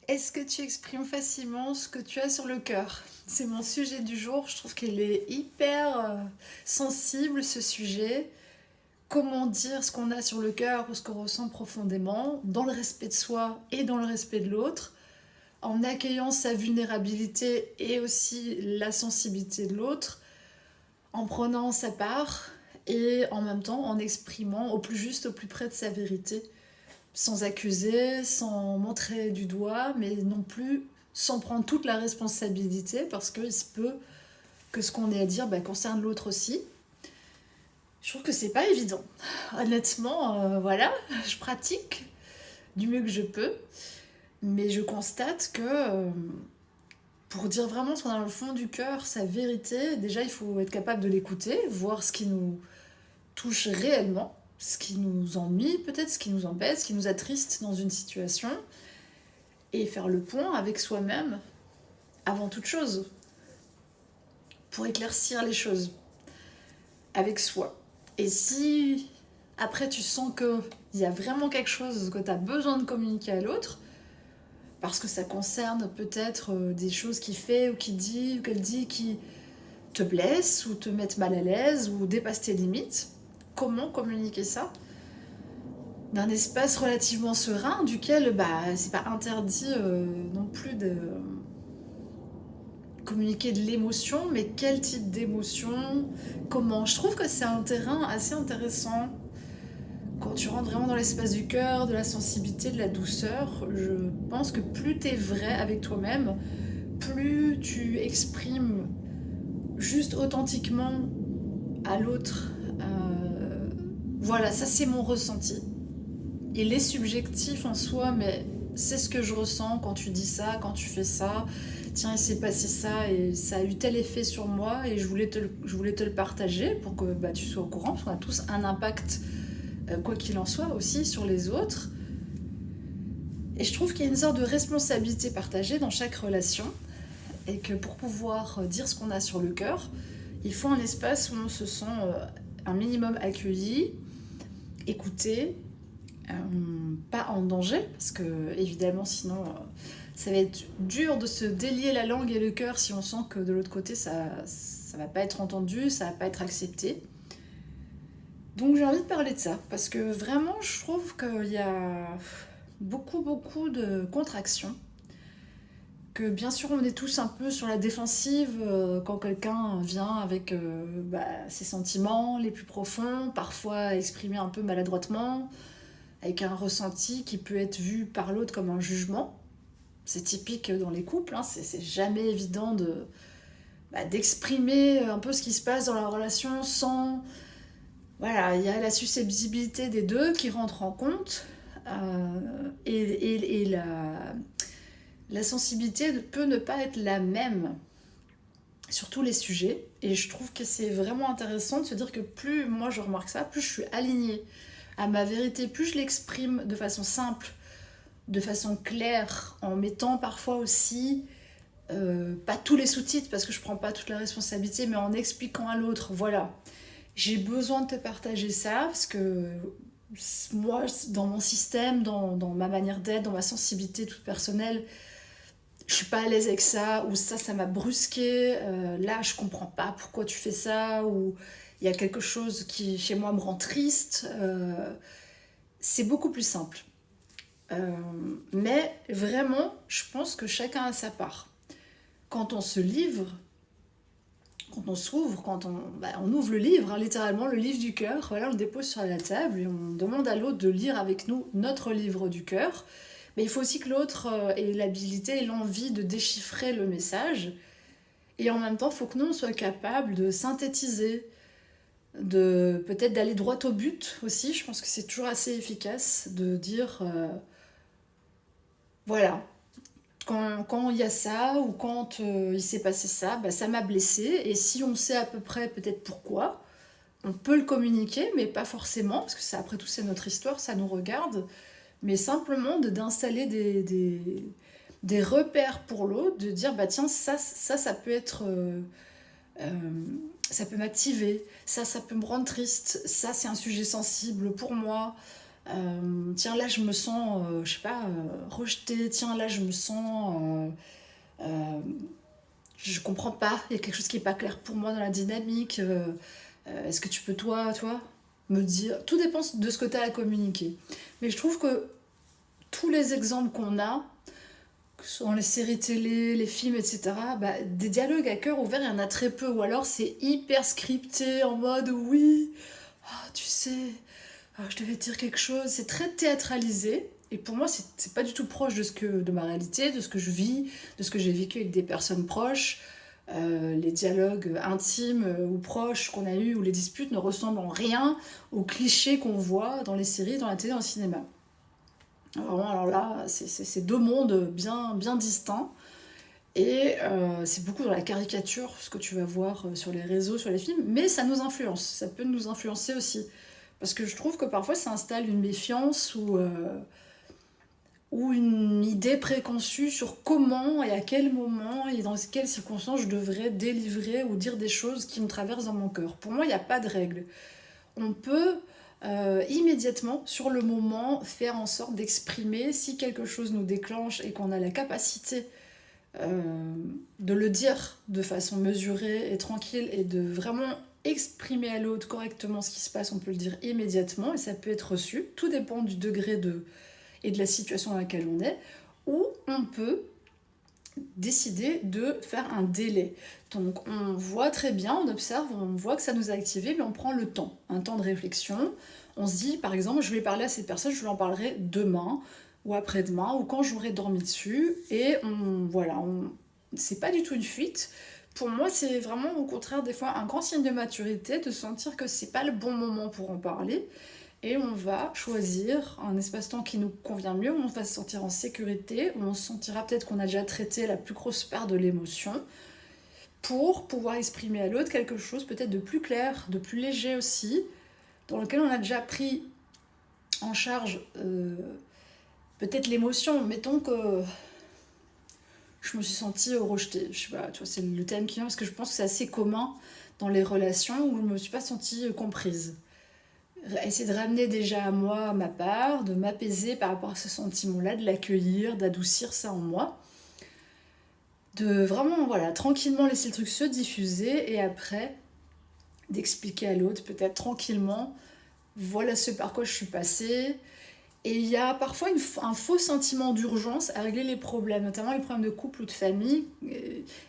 Est-ce que tu exprimes facilement ce que tu as sur le cœur? C'est mon sujet du jour. Je trouve qu'il est hyper sensible, ce sujet. Comment dire ce qu'on a sur le cœur ou ce qu'on ressent profondément, dans le respect de soi et dans le respect de l'autre, en accueillant sa vulnérabilité et aussi la sensibilité de l'autre, en prenant sa part et en même temps en exprimant au plus juste, au plus près de sa vérité, sans accuser, sans montrer du doigt, mais non plus sans prendre toute la responsabilité, parce qu'il se peut que ce qu'on ait à dire concerne l'autre aussi. Je trouve que c'est pas évident. Honnêtement, voilà, je pratique du mieux que je peux, mais je constate que pour dire vraiment ce qu'on a dans le fond du cœur, sa vérité, déjà il faut être capable de l'écouter, voir ce qui nous touche réellement, ce qui nous ennuie peut-être, ce qui nous embête, ce qui nous attriste dans une situation, et faire le point avec soi-même avant toute chose, pour éclaircir les choses avec soi. Et si après tu sens qu'il y a vraiment quelque chose que tu as besoin de communiquer à l'autre, parce que ça concerne peut-être des choses qu'il fait ou qu'il dit ou qu'elle dit qui te blessent ou te mettent mal à l'aise ou dépassent tes limites, comment communiquer ça d'un espace relativement serein duquel c'est pas interdit non plus de communiquer de l'émotion, mais quel type d'émotion, comment. Je trouve que c'est un terrain assez intéressant quand tu rentres vraiment dans l'espace du cœur, de la sensibilité, de la douceur. Je pense que plus t'es vrai avec toi-même, plus tu exprimes juste authentiquement à l'autre. Voilà, ça c'est mon ressenti. Il est subjectif en soi, mais c'est ce que je ressens quand tu dis ça, quand tu fais ça. Tiens, il s'est passé ça et ça a eu tel effet sur moi et je voulais te le partager pour que tu sois au courant, parce qu'on a tous un impact, quoi qu'il en soit, aussi sur les autres. Et je trouve qu'il y a une sorte de responsabilité partagée dans chaque relation et que pour pouvoir dire ce qu'on a sur le cœur, il faut un espace où on se sent un minimum accueilli, écouté, pas en danger, parce que évidemment sinon ça va être dur de se délier la langue et le cœur si on sent que de l'autre côté ça va pas être entendu, ça va pas être accepté. Donc j'ai envie de parler de ça, parce que vraiment je trouve qu'il y a beaucoup de contractions, que bien sûr on est tous un peu sur la défensive quand quelqu'un vient avec ses sentiments les plus profonds, parfois exprimés un peu maladroitement, avec un ressenti qui peut être vu par l'autre comme un jugement. C'est typique dans les couples, hein, c'est jamais évident d'exprimer un peu ce qui se passe dans la relation sans... Voilà, il y a la susceptibilité des deux qui rentre en compte, et la sensibilité peut ne pas être la même sur tous les sujets. Et je trouve que c'est vraiment intéressant de se dire que plus moi je remarque ça, plus je suis alignée à ma vérité, plus je l'exprime de façon simple, de façon claire, en mettant parfois aussi, pas tous les sous-titres parce que je prends pas toute la responsabilité, mais en expliquant à l'autre, voilà, j'ai besoin de te partager ça parce que moi, dans mon système, dans ma manière d'être, dans ma sensibilité toute personnelle, je suis pas à l'aise avec ça, ou ça m'a brusqué, là je comprends pas pourquoi tu fais ça, ou il y a quelque chose qui chez moi me rend triste. C'est beaucoup plus simple. Mais vraiment, je pense que chacun a sa part. Quand on se livre, quand on s'ouvre, on ouvre le livre, hein, littéralement le livre du cœur, voilà, on le dépose sur la table et on demande à l'autre de lire avec nous notre livre du cœur. Mais il faut aussi que l'autre ait l'habilité et l'envie de déchiffrer le message. Et en même temps, il faut que nous, on soit capable de synthétiser, de peut-être d'aller droit au but aussi. Je pense que c'est toujours assez efficace de dire, voilà, quand il y a ça ou quand il s'est passé ça, ça m'a blessé. Et si on sait à peu près peut-être pourquoi, on peut le communiquer, mais pas forcément, parce que ça, après tout, c'est notre histoire, ça nous regarde. Mais simplement d'installer des repères pour l'autre, de dire, tiens, ça peut être... euh, ça peut m'activer, ça peut me rendre triste, ça c'est un sujet sensible pour moi. Tiens, là, je me sens, je sais pas, rejetée. Tiens, là, je me sens... je comprends pas. Il y a quelque chose qui est pas clair pour moi dans la dynamique. Est-ce que tu peux, toi, me dire... Tout dépend de ce que tu as à communiquer. Mais je trouve que tous les exemples qu'on a, que ce soit dans les séries télé, les films, etc., bah, des dialogues à cœur ouvert, il y en a très peu. Ou alors c'est hyper scripté, en mode oui, ah, tu sais, ah, je devais te dire quelque chose. C'est très théâtralisé. Et pour moi, c'est pas du tout proche de ma réalité, de ce que je vis, de ce que j'ai vécu avec des personnes proches. Les dialogues intimes ou proches qu'on a eus ou les disputes ne ressemblent en rien aux clichés qu'on voit dans les séries, dans la télé, dans le cinéma. Vraiment, alors là, c'est deux mondes bien, bien distincts. Et c'est beaucoup dans la caricature, ce que tu vas voir sur les réseaux, sur les films, mais ça nous influence, ça peut nous influencer aussi. Parce que je trouve que parfois ça installe une méfiance ou une idée préconçue sur comment et à quel moment et dans quelles circonstances je devrais délivrer ou dire des choses qui me traversent dans mon cœur. Pour moi, il n'y a pas de règle. On peut immédiatement, sur le moment, faire en sorte d'exprimer si quelque chose nous déclenche et qu'on a la capacité de le dire de façon mesurée et tranquille et de vraiment exprimer à l'autre correctement ce qui se passe, on peut le dire immédiatement et ça peut être reçu. Tout dépend du degré et de la situation dans laquelle on est. Ou on peut décider de faire un délai. Donc on voit très bien, on observe, on voit que ça nous a activé, mais on prend le temps, un temps de réflexion. On se dit, par exemple, je vais parler à cette personne, je lui en parlerai demain ou après-demain ou quand j'aurai dormi dessus. Et c'est pas du tout une fuite. Pour moi, c'est vraiment au contraire des fois un grand signe de maturité de sentir que c'est pas le bon moment pour en parler. Et on va choisir un espace-temps qui nous convient mieux, où on va se sentir en sécurité, où on sentira peut-être qu'on a déjà traité la plus grosse part de l'émotion, pour pouvoir exprimer à l'autre quelque chose peut-être de plus clair, de plus léger aussi, dans lequel on a déjà pris en charge peut-être l'émotion. Mettons que je me suis sentie rejetée. Je sais pas, tu vois, c'est le thème qui vient parce que je pense que c'est assez commun dans les relations où je me suis pas sentie comprise. Essayer de ramener déjà à moi ma part, de m'apaiser par rapport à ce sentiment-là, de l'accueillir, d'adoucir ça en moi, de vraiment, voilà, tranquillement laisser le truc se diffuser et après d'expliquer à l'autre, peut-être tranquillement, voilà ce par quoi je suis passée. Et il y a parfois un faux sentiment d'urgence à régler les problèmes, notamment les problèmes de couple ou de famille.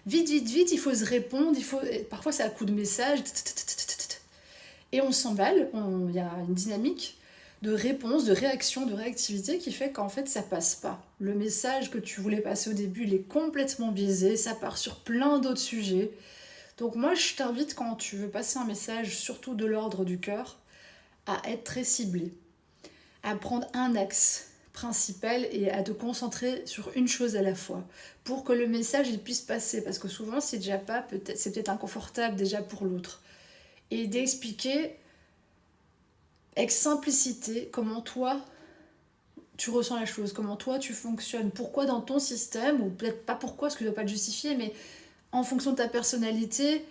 Vite, vite, vite, il faut se répondre, parfois c'est à coup de message, et on s'emballe, il y a une dynamique de réponse, de réaction, de réactivité qui fait qu'en fait ça passe pas. Le message que tu voulais passer au début, il est complètement biaisé, ça part sur plein d'autres sujets. Donc moi je t'invite quand tu veux passer un message, surtout de l'ordre du cœur, à être très ciblé, à prendre un axe principal et à te concentrer sur une chose à la fois pour que le message il puisse passer, parce que souvent c'est déjà pas, c'est peut-être inconfortable déjà pour l'autre. Et d'expliquer avec simplicité comment toi tu ressens la chose, comment toi tu fonctionnes, pourquoi dans ton système, ou peut-être pas pourquoi, parce que tu ne dois pas le justifier, mais en fonction de ta personnalité,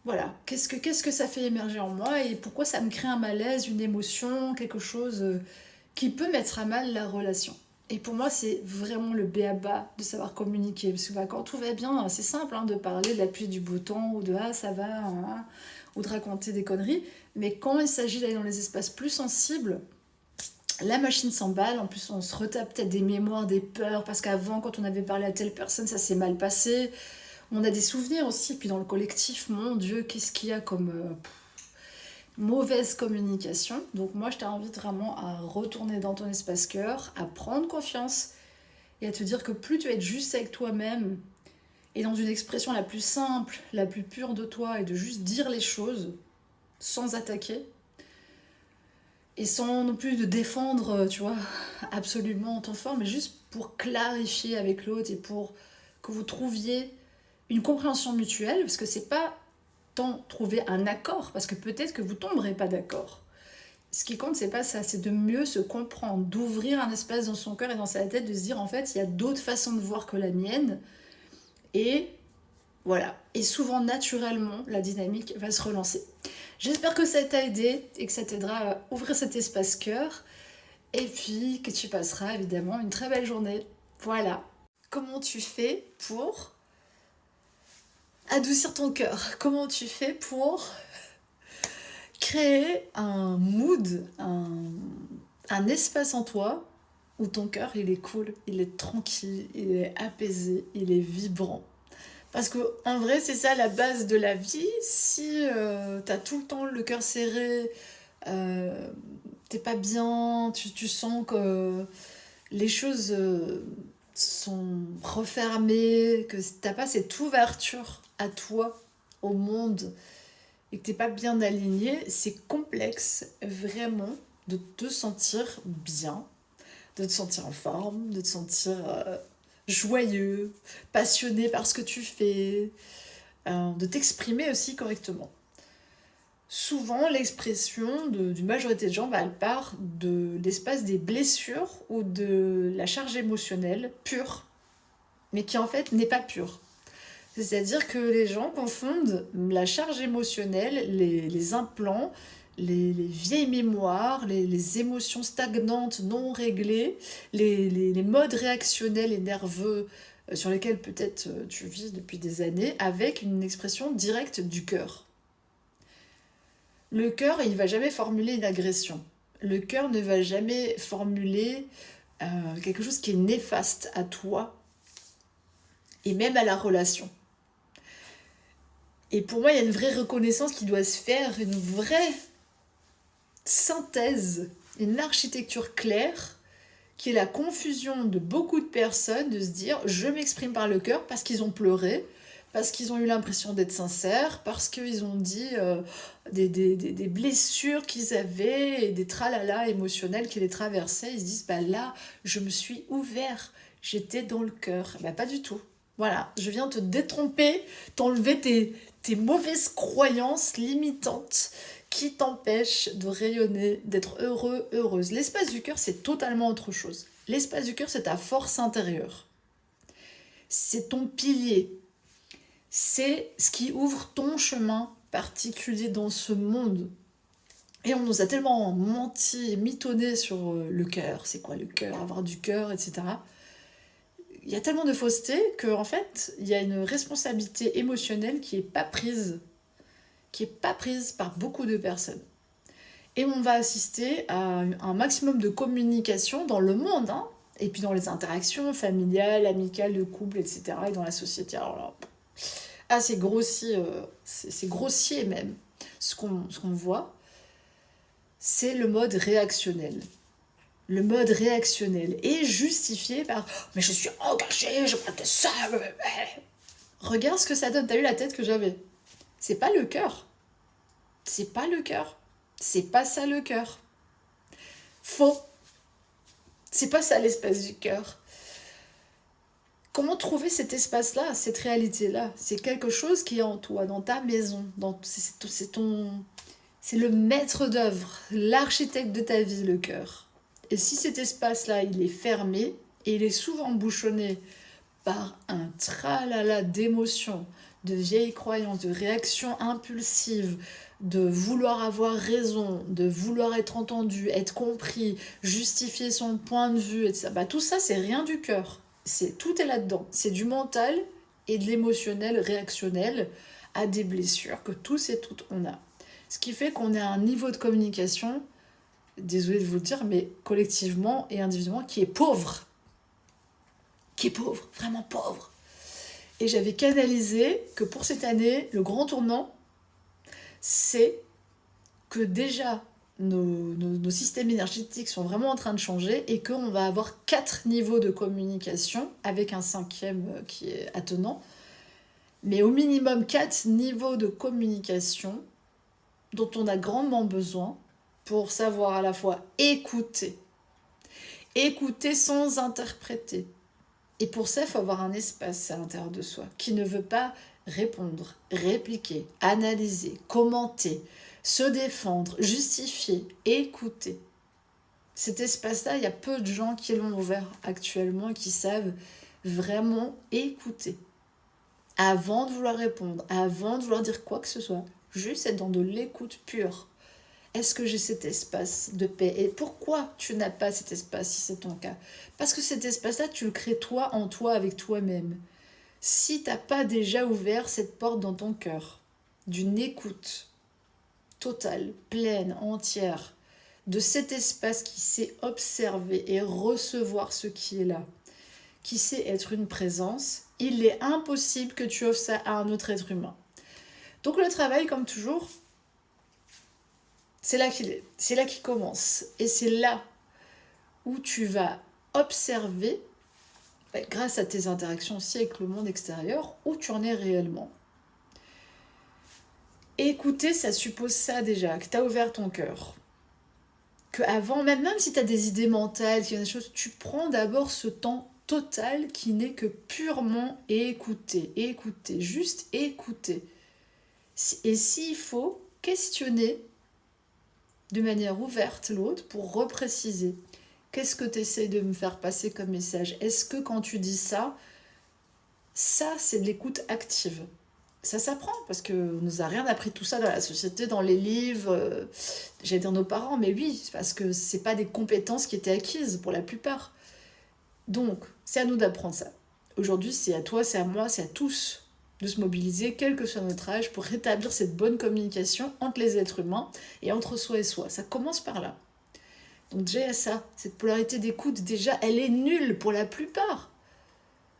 voilà, qu'est-ce que ça fait émerger en moi et pourquoi ça me crée un malaise, une émotion, quelque chose qui peut mettre à mal la relation. Et pour moi, c'est vraiment le b.a.-ba de savoir communiquer. Parce que quand tout va bien, c'est simple de parler de la pluie du beau temps ou de ah ça va, hein, ou de raconter des conneries. Mais quand il s'agit d'aller dans les espaces plus sensibles, la machine s'emballe. En plus, on se retape peut-être des mémoires, des peurs, parce qu'avant, quand on avait parlé à telle personne, ça s'est mal passé. On a des souvenirs aussi. Puis dans le collectif, mon Dieu, qu'est-ce qu'il y a comme mauvaise communication. Donc moi, je t'invite vraiment à retourner dans ton espace cœur, à prendre confiance et à te dire que plus tu vas être juste avec toi-même et dans une expression la plus simple, la plus pure de toi et de juste dire les choses sans attaquer et sans non plus de défendre, tu vois, absolument ton fort, mais juste pour clarifier avec l'autre et pour que vous trouviez une compréhension mutuelle, parce que c'est pas tant trouver un accord, parce que peut-être que vous tomberez pas d'accord. Ce qui compte, c'est pas ça, c'est de mieux se comprendre, d'ouvrir un espace dans son cœur et dans sa tête, de se dire en fait, il y a d'autres façons de voir que la mienne, et voilà. Et souvent, naturellement, la dynamique va se relancer. J'espère que ça t'a aidé et que ça t'aidera à ouvrir cet espace cœur. et puis que tu passeras évidemment une très belle journée. Voilà. Comment tu fais pour adoucir ton cœur? Comment tu fais pour créer un mood, un espace en toi où ton cœur il est cool, il est tranquille, il est apaisé, il est vibrant? Parce que en vrai, c'est ça la base de la vie. Si t'as tout le temps le cœur serré, euh, t'es pas bien, tu sens que les choses sont refermées, que t'as pas cette ouverture à toi, au monde, et que t'es pas bien aligné, c'est complexe vraiment de te sentir bien, de te sentir en forme, de te sentir joyeux, passionné par ce que tu fais, de t'exprimer aussi correctement. Souvent, l'expression d'une majorité de gens, bah, elle part de l'espace des blessures ou de la charge émotionnelle pure, mais qui en fait n'est pas pure. C'est-à-dire que les gens confondent la charge émotionnelle, les implants, les vieilles mémoires, les émotions stagnantes non réglées, les modes réactionnels et nerveux sur lesquels peut-être tu vis depuis des années, avec une expression directe du cœur. Le cœur, il ne va jamais formuler une agression. Le cœur ne va jamais formuler quelque chose qui est néfaste à toi et même à la relation. Et pour moi, il y a une vraie reconnaissance qui doit se faire, une vraie synthèse, une architecture claire, qui est la confusion de beaucoup de personnes de se dire je m'exprime par le cœur parce qu'ils ont pleuré, parce qu'ils ont eu l'impression d'être sincères, parce qu'ils ont dit des blessures qu'ils avaient et des tralala émotionnels qui les traversaient. Ils se disent bah là, je me suis ouvert, j'étais dans le cœur. Bah pas du tout. Voilà, je viens te détromper, t'enlever tes mauvaises croyances limitantes qui t'empêchent de rayonner, d'être heureux, heureuse. L'espace du cœur, c'est totalement autre chose. L'espace du cœur, c'est ta force intérieure. C'est ton pilier. C'est ce qui ouvre ton chemin particulier dans ce monde. Et on nous a tellement menti et mitonné sur le cœur. C'est quoi le cœur? Avoir du cœur, etc. Il y a tellement de fausseté qu'en fait, il y a une responsabilité émotionnelle qui n'est pas prise par beaucoup de personnes. Et on va assister à un maximum de communication dans le monde, hein, et puis dans les interactions familiales, amicales, de couple, etc., et dans la société. Alors là, c'est grossier, c'est grossier même. Ce qu'on voit, c'est le mode réactionnel. Le mode réactionnel est justifié par « mais je suis engagée, je prends ça ». Regarde ce que ça donne, t'as eu la tête que j'avais. C'est pas le cœur. C'est pas le cœur. C'est pas ça le cœur. Faux. C'est pas ça l'espace du cœur. Comment trouver cet espace-là, cette réalité-là? C'est quelque chose qui est en toi, dans ta maison. C'est le maître d'œuvre, l'architecte de ta vie, le cœur. Et si cet espace-là, il est fermé, et il est souvent bouchonné par un tralala d'émotions, de vieilles croyances, de réactions impulsives, de vouloir avoir raison, de vouloir être entendu, être compris, justifier son point de vue, etc. Bah, tout ça, c'est rien du cœur. Tout est là-dedans. C'est du mental et de l'émotionnel réactionnel à des blessures que tous et toutes on a. Ce qui fait qu'on est à un niveau de communication, désolé de vous le dire, mais collectivement et individuellement, qui est pauvre. Qui est pauvre, vraiment pauvre. Et j'avais canalisé que pour cette année, le grand tournant, c'est que déjà nos systèmes énergétiques sont vraiment en train de changer et qu'on va avoir 4 niveaux de communication avec un 5e qui est attenant, mais au minimum 4 niveaux de communication dont on a grandement besoin pour savoir à la fois écouter sans interpréter. Et pour ça, il faut avoir un espace à l'intérieur de soi qui ne veut pas répondre, répliquer, analyser, commenter, se défendre, justifier, écouter. Cet espace-là, il y a peu de gens qui l'ont ouvert actuellement et qui savent vraiment écouter. Avant de vouloir répondre, avant de vouloir dire quoi que ce soit, juste être dans de l'écoute pure. Est-ce que j'ai cet espace de paix? Et pourquoi tu n'as pas cet espace si c'est ton cas? Parce que cet espace-là, tu le crées toi en toi avec toi-même. Si tu n'as pas déjà ouvert cette porte dans ton cœur, d'une écoute totale, pleine, entière, de cet espace qui sait observer et recevoir ce qui est là, qui sait être une présence, il est impossible que tu offres ça à un autre être humain. Donc le travail, comme toujours, c'est là qu'il est, c'est là qu'il commence. Et c'est là où tu vas observer, grâce à tes interactions aussi avec le monde extérieur, où tu en es réellement. Et écouter, ça suppose ça déjà, que tu as ouvert ton cœur. Que avant, même si tu as des idées mentales, qu'il y a des choses, tu prends d'abord ce temps total qui n'est que purement écouter, juste écouter. Et s'il faut, questionner de manière ouverte l'autre pour repréciser. Qu'est-ce que tu essayes de me faire passer comme message? Est-ce que quand tu dis ça, c'est de l'écoute active? Ça s'apprend, parce qu'on ne nous a rien appris tout ça dans la société, dans les livres, j'allais dire nos parents, mais oui, parce que ce n'est pas des compétences qui étaient acquises pour la plupart. Donc, c'est à nous d'apprendre ça. Aujourd'hui, c'est à toi, c'est à moi, c'est à tous de se mobiliser, quel que soit notre âge, pour rétablir cette bonne communication entre les êtres humains et entre soi et soi. Ça commence par là. Donc déjà, il y a ça, cette polarité d'écoute, déjà, elle est nulle pour la plupart.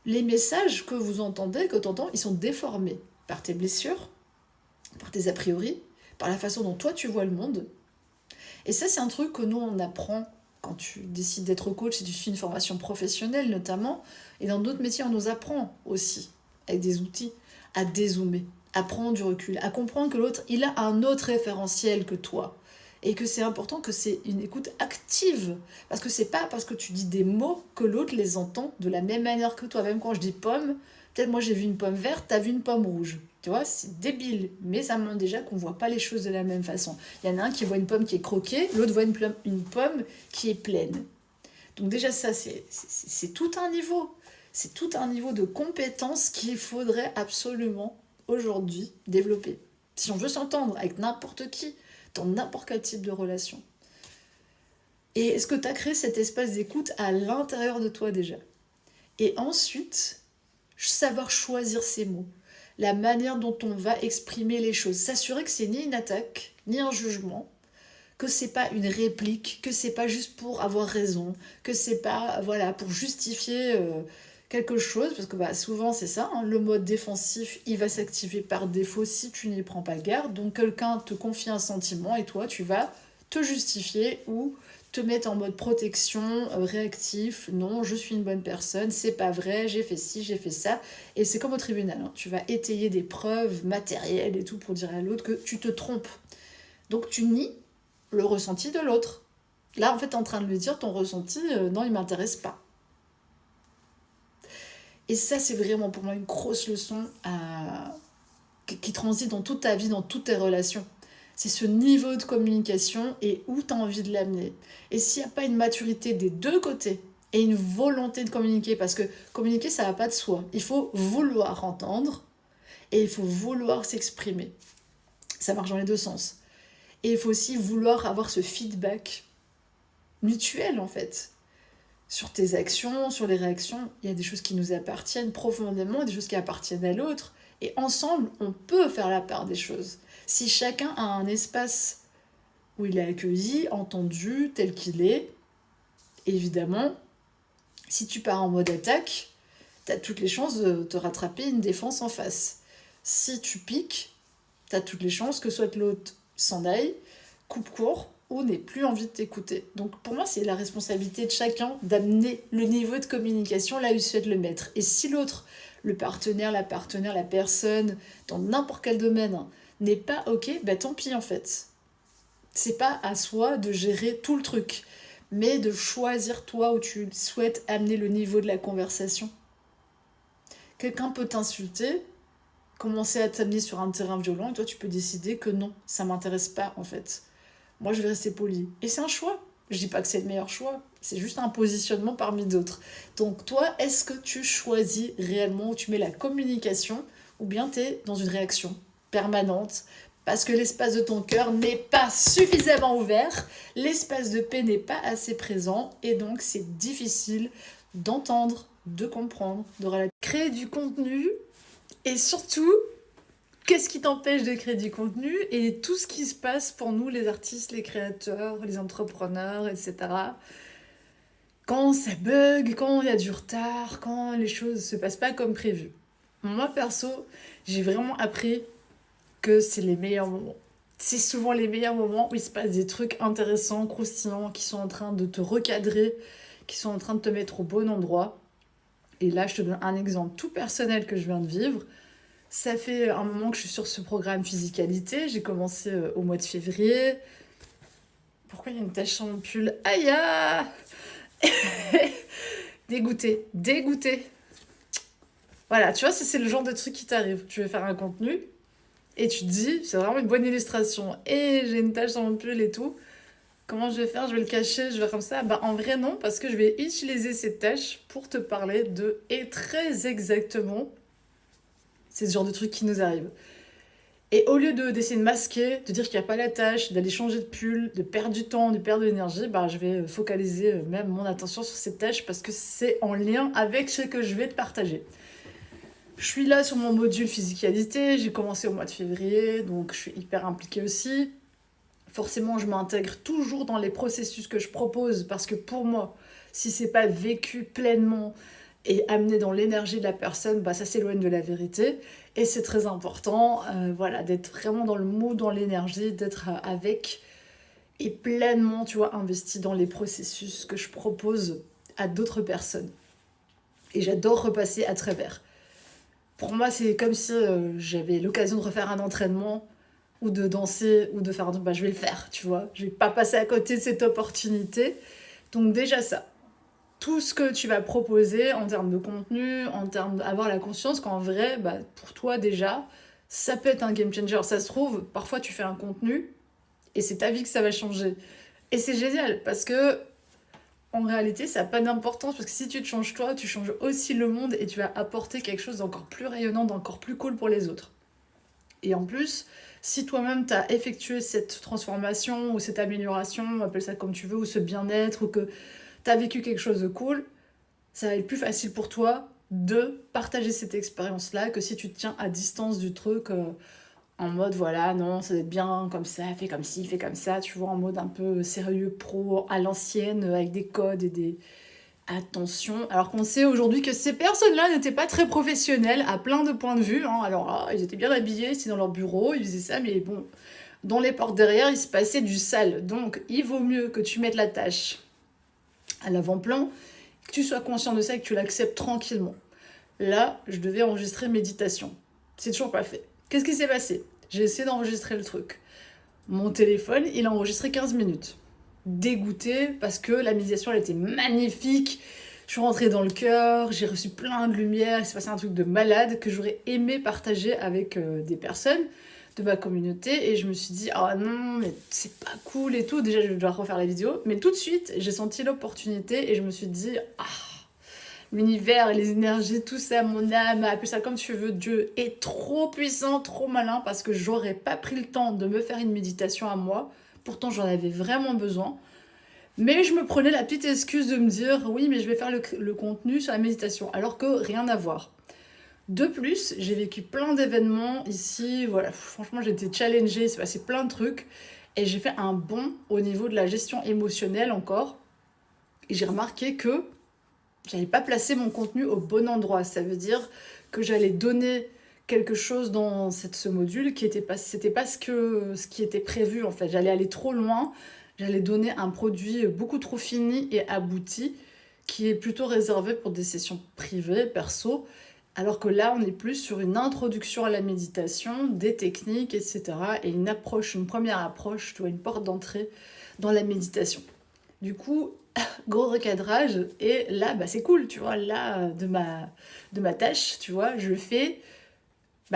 Les messages que vous entendez, que tu entends, ils sont déformés par tes blessures, par tes a priori, par la façon dont toi tu vois le monde. Et ça, c'est un truc que nous, on apprend quand tu décides d'être coach, si tu fais une formation professionnelle notamment, et dans d'autres métiers, on nous apprend aussi, avec des outils, à dézoomer, à prendre du recul, à comprendre que l'autre, il a un autre référentiel que toi. Et que c'est important que c'est une écoute active. Parce que c'est pas parce que tu dis des mots que l'autre les entend de la même manière que toi. Même quand je dis pomme, peut-être moi j'ai vu une pomme verte, t'as vu une pomme rouge. Tu vois, c'est débile. Mais ça montre déjà qu'on voit pas les choses de la même façon. Il y en a un qui voit une pomme qui est croquée, l'autre voit une pomme qui est pleine. Donc déjà ça, c'est tout un niveau. C'est tout un niveau de compétence qu'il faudrait absolument aujourd'hui développer. Si on veut s'entendre avec n'importe qui, dans n'importe quel type de relation. Et est-ce que tu as créé cet espace d'écoute à l'intérieur de toi déjà? Et ensuite, savoir choisir ses mots, la manière dont on va exprimer les choses, s'assurer que c'est ni une attaque, ni un jugement, que c'est pas une réplique, que c'est pas juste pour avoir raison, que c'est pas pour justifier quelque chose, parce que souvent c'est ça, le mode défensif, il va s'activer par défaut si tu n'y prends pas garde. Donc quelqu'un te confie un sentiment et toi tu vas te justifier ou te mettre en mode protection, réactif. Non, je suis une bonne personne, c'est pas vrai, j'ai fait ci, j'ai fait ça. Et c'est comme au tribunal, tu vas étayer des preuves matérielles et tout pour dire à l'autre que tu te trompes. Donc tu nies le ressenti de l'autre. Là en fait t'es en train de lui dire ton ressenti, non il m'intéresse pas. Et ça, c'est vraiment pour moi une grosse leçon qui transite dans toute ta vie, dans toutes tes relations. C'est ce niveau de communication et où tu as envie de l'amener. Et s'il n'y a pas une maturité des deux côtés et une volonté de communiquer, parce que communiquer, ça ne va pas de soi. Il faut vouloir entendre et il faut vouloir s'exprimer. Ça marche dans les deux sens. Et il faut aussi vouloir avoir ce feedback mutuel, en fait. Sur tes actions, sur les réactions, il y a des choses qui nous appartiennent profondément, des choses qui appartiennent à l'autre. Et ensemble, on peut faire la part des choses. Si chacun a un espace où il est accueilli, entendu, tel qu'il est, évidemment, si tu pars en mode attaque, tu as toutes les chances de te rattraper une défense en face. Si tu piques, tu as toutes les chances que soit l'autre s'en aille, coupe court, ou n'ait plus envie de t'écouter. Donc pour moi, c'est la responsabilité de chacun d'amener le niveau de communication là où il souhaite le mettre. Et si l'autre, le partenaire, la personne, dans n'importe quel domaine, n'est pas OK, tant pis en fait. C'est pas à soi de gérer tout le truc, mais de choisir toi où tu souhaites amener le niveau de la conversation. Quelqu'un peut t'insulter, commencer à t'amener sur un terrain violent, et toi tu peux décider que non, ça m'intéresse pas en fait. Moi, je vais rester poli. Et c'est un choix. Je dis pas que c'est le meilleur choix. C'est juste un positionnement parmi d'autres. Donc, toi, est-ce que tu choisis réellement où tu mets la communication ou bien tu es dans une réaction permanente, Parce que l'espace de ton cœur n'est pas suffisamment ouvert, l'espace de paix n'est pas assez présent, et donc c'est difficile d'entendre, de comprendre, de relater. Créer du contenu, et surtout, qu'est-ce qui t'empêche de créer du contenu et tout ce qui se passe pour nous, les artistes, les créateurs, les entrepreneurs, etc. Quand ça bug, quand il y a du retard, quand les choses se passent pas comme prévu. Moi, perso, j'ai vraiment appris que c'est les meilleurs moments. C'est souvent les meilleurs moments où il se passe des trucs intéressants, croustillants, qui sont en train de te recadrer, qui sont en train de te mettre au bon endroit. Et là, je te donne un exemple tout personnel que je viens de vivre. Ça fait un moment que je suis sur ce programme Physicalité. J'ai commencé au mois de février. Pourquoi il y a une tache sur mon pull? Aïe ah Dégoûté, dégoûté. Voilà, tu vois, c'est le genre de truc qui t'arrive. Tu veux faire un contenu et tu te dis, c'est vraiment une bonne illustration. Et j'ai une tache sur mon pull et tout. Comment je vais faire? Je vais le cacher, je vais faire comme ça. Bah en vrai non, parce que je vais utiliser cette tâche pour te parler de... Et très exactement, c'est ce genre de truc qui nous arrive. Et au lieu d'essayer de masquer, de dire qu'il n'y a pas la tâche, d'aller changer de pull, de perdre du temps, de perdre de l'énergie, bah je vais focaliser même mon attention sur cette tâche parce que c'est en lien avec ce que je vais te partager. Je suis là sur mon module physicalité, j'ai commencé au mois de février, donc je suis hyper impliquée aussi. Forcément, je m'intègre toujours dans les processus que je propose parce que pour moi, si c'est pas vécu pleinement et amené dans l'énergie de la personne, bah ça s'éloigne de la vérité. Et c'est très important, voilà, d'être vraiment dans le mood, dans l'énergie, d'être avec et pleinement, tu vois, investi dans les processus que je propose à d'autres personnes. Et j'adore repasser à travers. Pour moi, c'est comme si j'avais l'occasion de refaire un entraînement ou de danser ou de faire un truc, bah, je vais le faire, tu vois. Je vais pas passer à côté de cette opportunité. Donc déjà ça, tout ce que tu vas proposer en termes de contenu, en termes d'avoir la conscience qu'en vrai, bah, pour toi déjà, ça peut être un game changer. Ça se trouve, parfois tu fais un contenu et c'est ta vie que ça va changer. Et c'est génial parce que en réalité, ça n'a pas d'importance parce que si tu te changes toi, tu changes aussi le monde et tu vas apporter quelque chose d'encore plus rayonnant, d'encore plus cool pour les autres. Et en plus, si toi-même tu as effectué cette transformation ou cette amélioration, appelle ça comme tu veux, ou ce bien-être, ou que tu as vécu quelque chose de cool, ça va être plus facile pour toi de partager cette expérience-là que si tu te tiens à distance du truc en mode voilà, non, ça doit être bien comme ça, fais comme ci, fais comme ça, tu vois, en mode un peu sérieux, pro, à l'ancienne, avec des codes et des... Attention, alors qu'on sait aujourd'hui que ces personnes-là n'étaient pas très professionnelles à plein de points de vue. Hein. Alors là, ils étaient bien habillés, c'était dans leur bureau, ils faisaient ça, mais bon, dans les portes derrière, il se passait du sale. Donc, il vaut mieux que tu mettes la tâche à l'avant-plan, que tu sois conscient de ça et que tu l'acceptes tranquillement. Là, je devais enregistrer méditation. C'est toujours pas fait. Qu'est-ce qui s'est passé? J'ai essayé d'enregistrer le truc. Mon téléphone, il a enregistré 15 minutes. Dégoûtée parce que la méditation, elle était magnifique. Je suis rentrée dans le cœur, j'ai reçu plein de lumière, il s'est passé un truc de malade que j'aurais aimé partager avec des personnes de ma communauté. Et je me suis dit, ah non, mais c'est pas cool et tout. Déjà, je dois refaire la vidéo. Mais tout de suite, j'ai senti l'opportunité et je me suis dit, ah, l'univers, les énergies, tout ça, mon âme, appelle ça comme tu veux, Dieu est trop puissant, trop malin parce que j'aurais pas pris le temps de me faire une méditation à moi. Pourtant, j'en avais vraiment besoin. Mais je me prenais la petite excuse de me dire, oui, mais je vais faire le contenu sur la méditation, alors que rien à voir. De plus, j'ai vécu plein d'événements ici, voilà, franchement, j'ai été challengée, il s'est passé plein de trucs, et j'ai fait un bond au niveau de la gestion émotionnelle encore, et j'ai remarqué que j'allais pas placer mon contenu au bon endroit. Ça veut dire que j'allais donner quelque chose dans ce module qui était pas, c'était pas ce qui était prévu en fait. J'allais aller trop loin, j'allais donner un produit beaucoup trop fini et abouti qui est plutôt réservé pour des sessions privées, perso, alors que là on est plus sur une introduction à la méditation, des techniques, etc. et une approche, une première approche, tu vois, une porte d'entrée dans la méditation. Du coup, gros recadrage, et là, bah, c'est cool, tu vois, là, de ma tâche, tu vois, je fais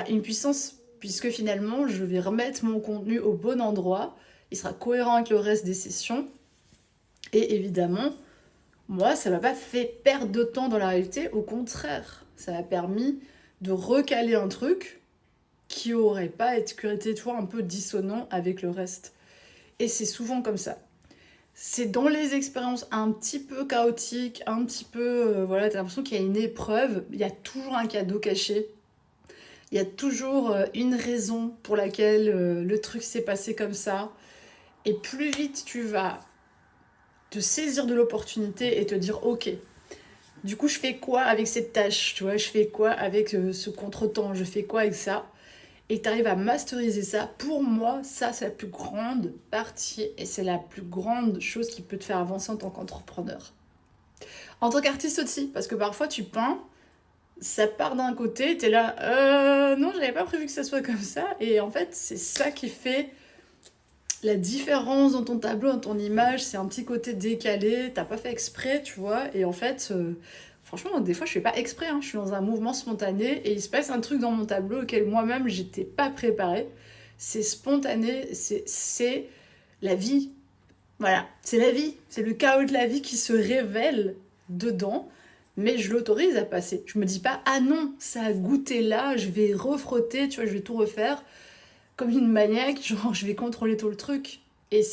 une puissance, puisque finalement, je vais remettre mon contenu au bon endroit, il sera cohérent avec le reste des sessions, et évidemment, moi, ça m'a pas fait perdre de temps dans la réalité, au contraire, ça m'a permis de recaler un truc, qui aurait pas été toujours un peu dissonant avec le reste. Et c'est souvent comme ça. C'est dans les expériences un petit peu chaotiques, un petit peu... voilà, t'as l'impression qu'il y a une épreuve, il y a toujours un cadeau caché. Il y a toujours une raison pour laquelle le truc s'est passé comme ça. Et plus vite tu vas te saisir de l'opportunité et te dire, ok, du coup, je fais quoi avec cette tâche, tu vois, je fais quoi avec ce contretemps, je fais quoi avec ça, et tu arrives à masteriser ça. Pour moi, ça, c'est la plus grande partie et c'est la plus grande chose qui peut te faire avancer en tant qu'entrepreneur. En tant qu'artiste aussi, parce que parfois tu peins, ça part d'un côté, t'es là, non, j'avais pas prévu que ça soit comme ça, et en fait, c'est ça qui fait la différence dans ton tableau, dans ton image, c'est un petit côté décalé, t'as pas fait exprès, tu vois, et en fait, franchement, des fois, je fais pas exprès, hein, je suis dans un mouvement spontané, et il se passe un truc dans mon tableau auquel moi-même, j'étais pas préparée. C'est spontané, c'est la vie. Voilà, c'est la vie, c'est le chaos de la vie qui se révèle dedans, mais je l'autorise à passer. Je me dis pas, ah non, ça a goûté là, je vais refrotter, tu vois, je vais tout refaire comme une maniaque, genre je vais contrôler tout le truc. Et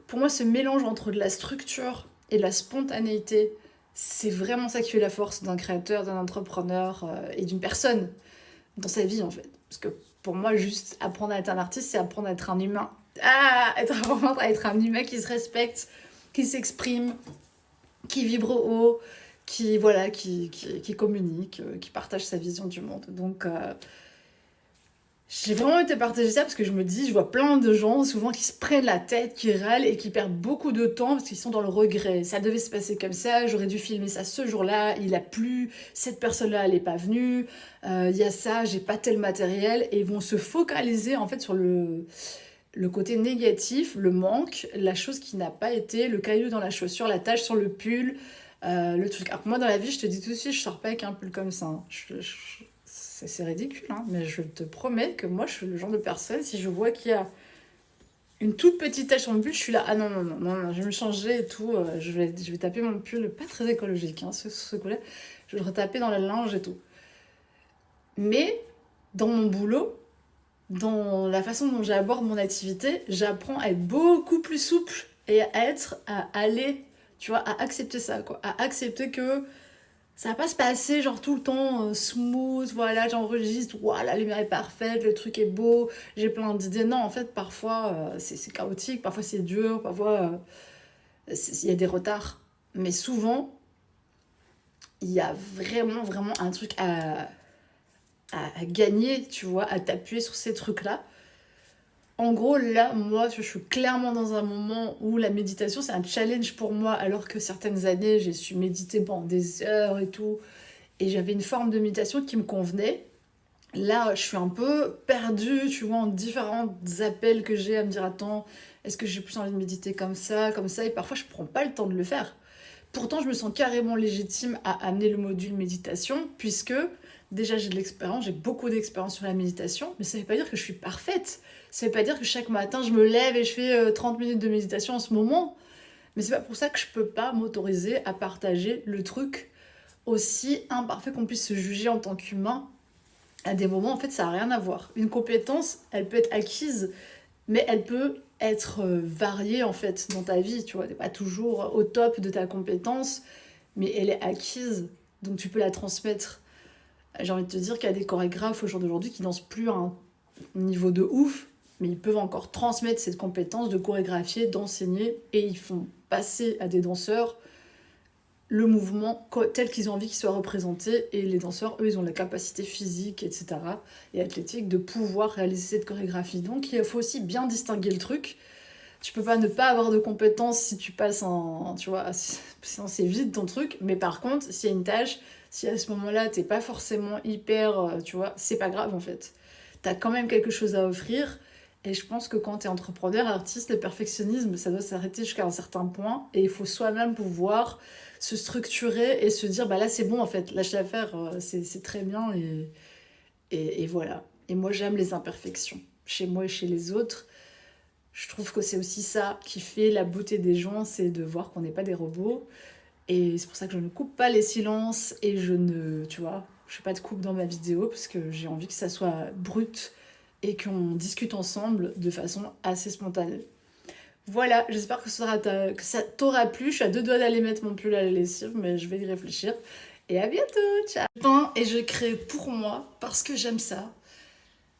pour moi, ce mélange entre de la structure et de la spontanéité, c'est vraiment ça qui fait la force d'un créateur, d'un entrepreneur et d'une personne dans sa vie en fait. Parce que pour moi, juste apprendre à être un artiste, c'est apprendre à être un humain. Apprendre à être un humain qui se respecte, qui s'exprime, qui vibre haut, qui, voilà, qui communique, qui partage sa vision du monde. Donc, j'ai vraiment été partager ça parce que je me dis, je vois plein de gens souvent qui se prennent la tête, qui râlent et qui perdent beaucoup de temps parce qu'ils sont dans le regret. Ça devait se passer comme ça, j'aurais dû filmer ça ce jour-là, il a plu, cette personne-là elle est pas venue, il y a ça, j'ai pas tel matériel, et ils vont se focaliser en fait sur le côté négatif, le manque, la chose qui n'a pas été, le caillou dans la chaussure, la tache sur le pull, le truc. Alors que moi dans la vie, je te dis tout de suite, je sors pas avec un pull comme ça, hein. C'est ridicule, hein, mais je te promets que moi, je suis le genre de personne, si je vois qu'il y a une toute petite tache sur mon pull, je suis là, ah non, non, non, non, non, je vais me changer et tout, je vais taper mon pull, pas très écologique, hein, ce coup-là, je vais le retaper dans la linge et tout. Mais, dans mon boulot, dans la façon dont j'aborde mon activité, j'apprends à être beaucoup plus souple et à aller, tu vois, à accepter ça, quoi, à accepter que ça va pas se passer genre tout le temps smooth, voilà, j'enregistre, voilà, la lumière est parfaite, le truc est beau, j'ai plein d'idées. Non, en fait, parfois c'est chaotique, parfois c'est dur, parfois il y a des retards. Mais souvent, il y a vraiment, vraiment un truc à gagner, tu vois, à t'appuyer sur ces trucs-là. En gros, là, moi, je suis clairement dans un moment où la méditation, c'est un challenge pour moi, alors que certaines années, j'ai su méditer pendant des heures et tout, et j'avais une forme de méditation qui me convenait. Là, je suis un peu perdue, tu vois, en différents appels que j'ai à me dire, attends, est-ce que j'ai plus envie de méditer comme ça, et parfois je prends pas le temps de le faire. Pourtant, je me sens carrément légitime à amener le module méditation, puisque déjà j'ai de l'expérience, j'ai beaucoup d'expérience sur la méditation, mais ça veut pas dire que je suis parfaite. Ça veut pas dire que chaque matin je me lève et je fais 30 minutes de méditation en ce moment. Mais c'est pas pour ça que je peux pas m'autoriser à partager le truc aussi imparfait qu'on puisse se juger en tant qu'humain. À des moments, en fait, ça n'a rien à voir. Une compétence, elle peut être acquise, mais elle peut être variée, en fait, dans ta vie. Tu vois, t'es pas toujours au top de ta compétence, mais elle est acquise, donc tu peux la transmettre. J'ai envie de te dire qu'il y a des chorégraphes au jour d'aujourd'hui qui dansent plus à un niveau de ouf, mais ils peuvent encore transmettre cette compétence de chorégraphier, d'enseigner, et ils font passer à des danseurs le mouvement tel qu'ils ont envie qu'il soit représenté, et les danseurs, eux, ils ont la capacité physique, etc., et athlétique de pouvoir réaliser cette chorégraphie. Donc il faut aussi bien distinguer le truc. Tu peux pas ne pas avoir de compétences si tu passes en, tu vois, sinon c'est vide ton truc, mais par contre, s'il y a une tâche, si à ce moment-là, t'es pas forcément hyper, tu vois, c'est pas grave en fait. T'as quand même quelque chose à offrir, et je pense que quand t'es entrepreneur, artiste, le perfectionnisme, ça doit s'arrêter jusqu'à un certain point, et il faut soi-même pouvoir se structurer et se dire, bah là c'est bon en fait, lâche l'affaire, c'est très bien, et voilà. Et moi j'aime les imperfections, chez moi et chez les autres. Je trouve que c'est aussi ça qui fait la beauté des gens, c'est de voir qu'on n'est pas des robots, Et c'est pour ça que je ne coupe pas les silences et je ne, tu vois, je fais pas de coupe dans ma vidéo parce que j'ai envie que ça soit brut et qu'on discute ensemble de façon assez spontanée. Voilà, j'espère que que ça t'aura plu. Je suis à deux doigts d'aller mettre mon pull à la lessive, mais je vais y réfléchir. Et à bientôt, ciao! Je peins et je crée pour moi parce que j'aime ça.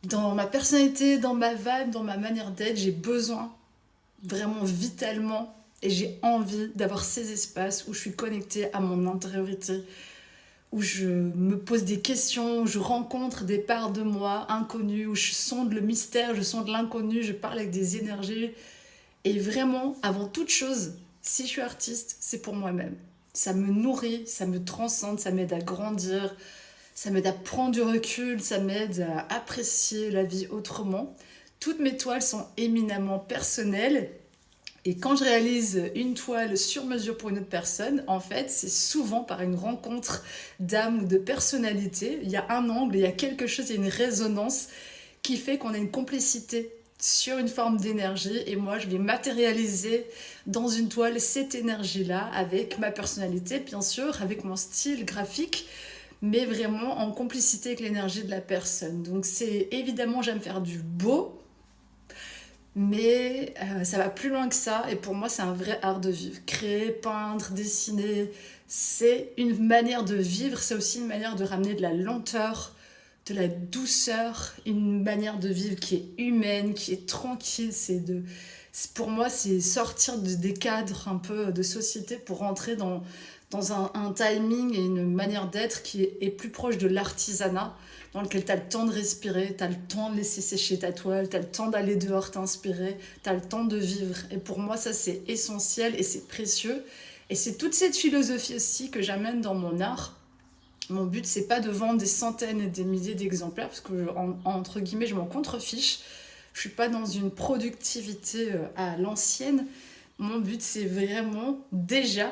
Dans ma personnalité, dans ma vibe, dans ma manière d'être, j'ai besoin, vraiment vitalement, et j'ai envie d'avoir ces espaces où je suis connectée à mon intériorité, où je me pose des questions, où je rencontre des parts de moi inconnues, où je sonde le mystère, je sonde l'inconnu, je parle avec des énergies. Et vraiment, avant toute chose, si je suis artiste, c'est pour moi-même. Ça me nourrit, ça me transcende, ça m'aide à grandir, ça m'aide à prendre du recul, ça m'aide à apprécier la vie autrement. Toutes mes toiles sont éminemment personnelles. Et quand je réalise une toile sur mesure pour une autre personne, en fait, c'est souvent par une rencontre d'âme ou de personnalité. Il y a un angle, il y a quelque chose, il y a une résonance qui fait qu'on a une complicité sur une forme d'énergie. Et moi, je vais matérialiser dans une toile cette énergie-là avec ma personnalité, bien sûr, avec mon style graphique, mais vraiment en complicité avec l'énergie de la personne. Donc c'est évidemment, j'aime faire du beau, mais ça va plus loin que ça, et pour moi c'est un vrai art de vivre. Créer, peindre, dessiner, c'est une manière de vivre, c'est aussi une manière de ramener de la lenteur, de la douceur, une manière de vivre qui est humaine, qui est tranquille. Pour moi, c'est sortir des cadres un peu de société pour rentrer dans un timing et une manière d'être qui est plus proche de l'artisanat, dans lequel tu as le temps de respirer, tu as le temps de laisser sécher ta toile, tu as le temps d'aller dehors t'inspirer, tu as le temps de vivre. Et pour moi, ça, c'est essentiel et c'est précieux. Et c'est toute cette philosophie aussi que j'amène dans mon art. Mon but, c'est pas de vendre des centaines et des milliers d'exemplaires, parce que, entre guillemets, je m'en contrefiche. Je suis pas dans une productivité à l'ancienne. Mon but, c'est vraiment déjà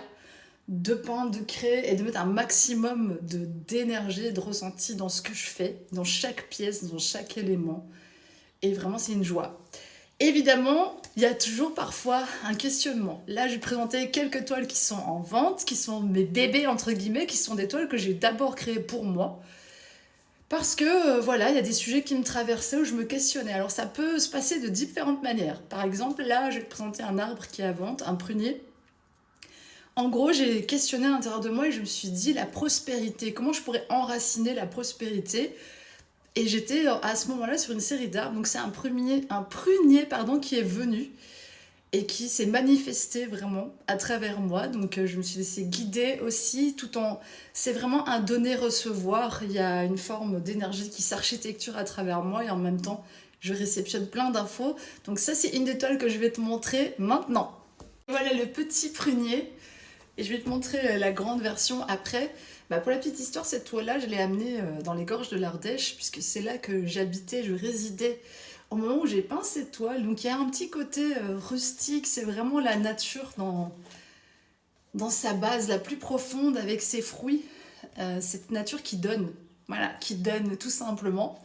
de peindre, de créer et de mettre un maximum d'énergie et de ressenti dans ce que je fais, dans chaque pièce, dans chaque élément. Et vraiment, c'est une joie. Évidemment, il y a toujours parfois un questionnement. Là, je vais présenter quelques toiles qui sont en vente, qui sont mes bébés, entre guillemets, qui sont des toiles que j'ai d'abord créées pour moi. Parce que, voilà, il y a des sujets qui me traversaient où je me questionnais. Alors, ça peut se passer de différentes manières. Par exemple, là, je vais te présenter un arbre qui est à vente, un prunier. En gros, j'ai questionné à l'intérieur de moi et je me suis dit, la prospérité, comment je pourrais enraciner la prospérité? Et j'étais à ce moment-là sur une série d'arbres. Donc c'est un prunier pardon, qui est venu et qui s'est manifesté vraiment à travers moi. Donc je me suis laissée guider aussi, tout en... C'est vraiment un donner-recevoir. Il y a une forme d'énergie qui s'architecture à travers moi et en même temps, je réceptionne plein d'infos. Donc ça, c'est une des toiles que je vais te montrer maintenant. Voilà le petit prunier. Et je vais te montrer la grande version après. Pour la petite histoire, cette toile-là, je l'ai amenée dans les gorges de l'Ardèche, puisque c'est là que j'habitais, je résidais au moment où j'ai peint cette toile. Donc il y a un petit côté rustique, c'est vraiment la nature dans sa base la plus profonde, avec ses fruits. Cette nature qui donne, voilà, qui donne tout simplement.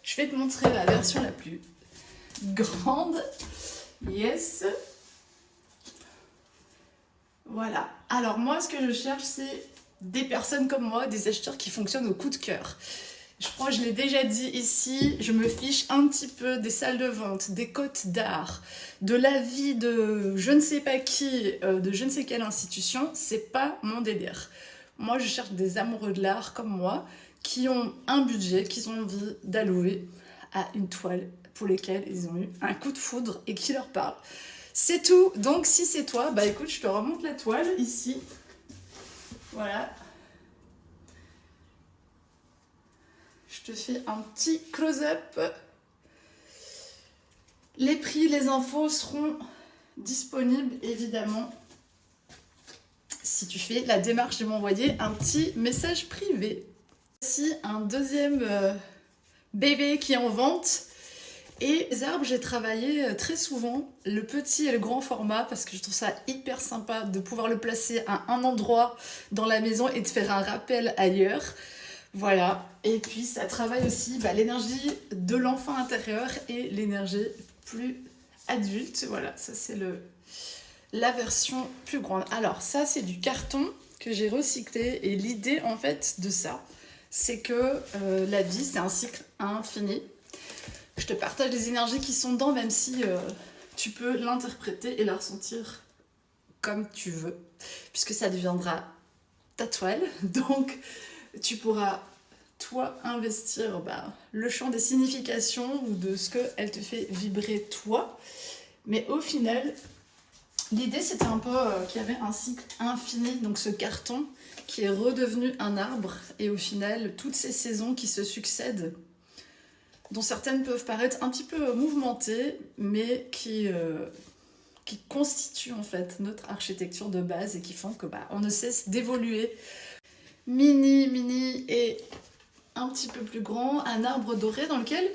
Je vais te montrer la version la plus grande. Yes. Voilà. Alors moi, ce que je cherche, c'est des personnes comme moi, des acheteurs qui fonctionnent au coup de cœur. Je crois que je l'ai déjà dit ici, je me fiche un petit peu des salles de vente, des cotes d'art, de la vie de je ne sais pas qui, de je ne sais quelle institution. C'est pas mon délire. Moi, je cherche des amoureux de l'art comme moi, qui ont un budget, qui ont envie d'allouer à une toile pour lesquelles ils ont eu un coup de foudre et qui leur parle. C'est tout. Donc si c'est toi, écoute, je te remonte la toile ici. Voilà. Je te fais un petit close-up. Les prix, les infos seront disponibles évidemment si tu fais la démarche de m'envoyer un petit message privé. Voici un deuxième bébé qui est en vente. Et les arbres, j'ai travaillé très souvent le petit et le grand format parce que je trouve ça hyper sympa de pouvoir le placer à un endroit dans la maison et de faire un rappel ailleurs. Voilà. Et puis ça travaille aussi l'énergie de l'enfant intérieur et l'énergie plus adulte. Voilà, ça c'est la version plus grande. Alors ça c'est du carton que j'ai recyclé et l'idée en fait de ça, c'est que la vie c'est un cycle infini. Je te partage les énergies qui sont dedans, même si tu peux l'interpréter et la ressentir comme tu veux, puisque ça deviendra ta toile. Donc tu pourras toi investir le champ des significations ou de ce qu'elle te fait vibrer toi. Mais au final, l'idée c'était un peu qu'il y avait un cycle infini, donc ce carton qui est redevenu un arbre, et au final toutes ces saisons qui se succèdent, dont certaines peuvent paraître un petit peu mouvementées, mais qui constituent en fait notre architecture de base et qui font que on ne cesse d'évoluer. Mini et un petit peu plus grand, un arbre doré dans lequel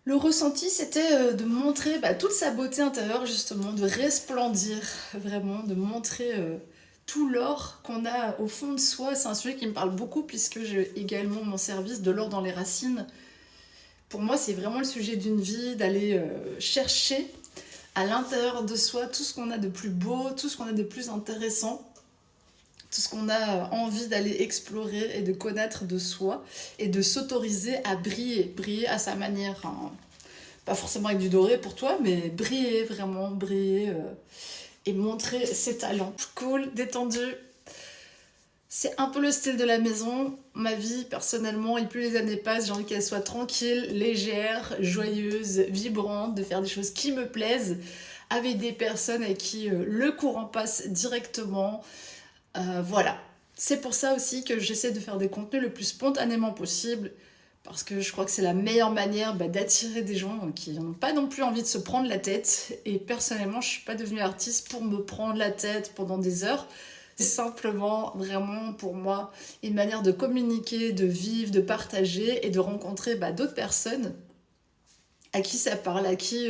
le ressenti c'était de montrer toute sa beauté intérieure, justement, de resplendir vraiment, de montrer tout l'or qu'on a au fond de soi. C'est un sujet qui me parle beaucoup puisque j'ai également mon service de l'or dans les racines. Pour moi c'est vraiment le sujet d'une vie, d'aller chercher à l'intérieur de soi tout ce qu'on a de plus beau, tout ce qu'on a de plus intéressant, tout ce qu'on a envie d'aller explorer et de connaître de soi, et de s'autoriser à briller à sa manière, hein. Pas forcément avec du doré pour toi, mais briller, vraiment briller, et montrer ses talents. Cool, détendu. C'est un peu le style de la maison. Ma vie, personnellement, et plus les années passent, j'ai envie qu'elle soit tranquille, légère, joyeuse, vibrante, de faire des choses qui me plaisent, avec des personnes avec qui le courant passe directement. Voilà. C'est pour ça aussi que j'essaie de faire des contenus le plus spontanément possible, parce que je crois que c'est la meilleure manière d'attirer des gens qui n'ont pas non plus envie de se prendre la tête. Et personnellement, je ne suis pas devenue artiste pour me prendre la tête pendant des heures. C'est simplement, vraiment, pour moi, une manière de communiquer, de vivre, de partager et de rencontrer d'autres personnes à qui ça parle, à qui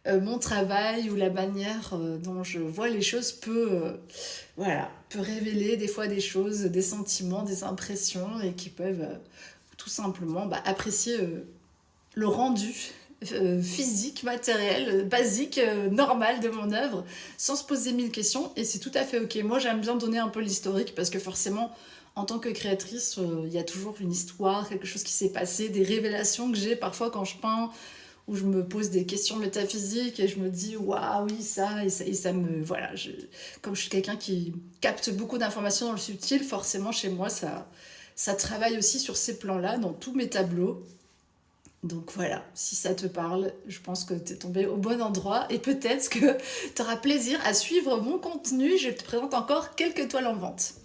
mon travail ou la manière dont je vois les choses peut révéler des fois des choses, des sentiments, des impressions, et qui peuvent tout simplement apprécier le rendu physique, matériel, basique, normal de mon œuvre, sans se poser mille questions, et c'est tout à fait ok. Moi j'aime bien donner un peu l'historique, parce que forcément en tant que créatrice, il y a toujours une histoire, quelque chose qui s'est passé, des révélations que j'ai parfois quand je peins, où je me pose des questions métaphysiques et je me dis waouh, oui, ça, et ça me. Voilà, comme je suis quelqu'un qui capte beaucoup d'informations dans le subtil, forcément chez moi ça travaille aussi sur ces plans-là, dans tous mes tableaux. Donc voilà, si ça te parle, je pense que tu es tombé au bon endroit, et peut-être que tu auras plaisir à suivre mon contenu. Je te présente encore quelques toiles en vente.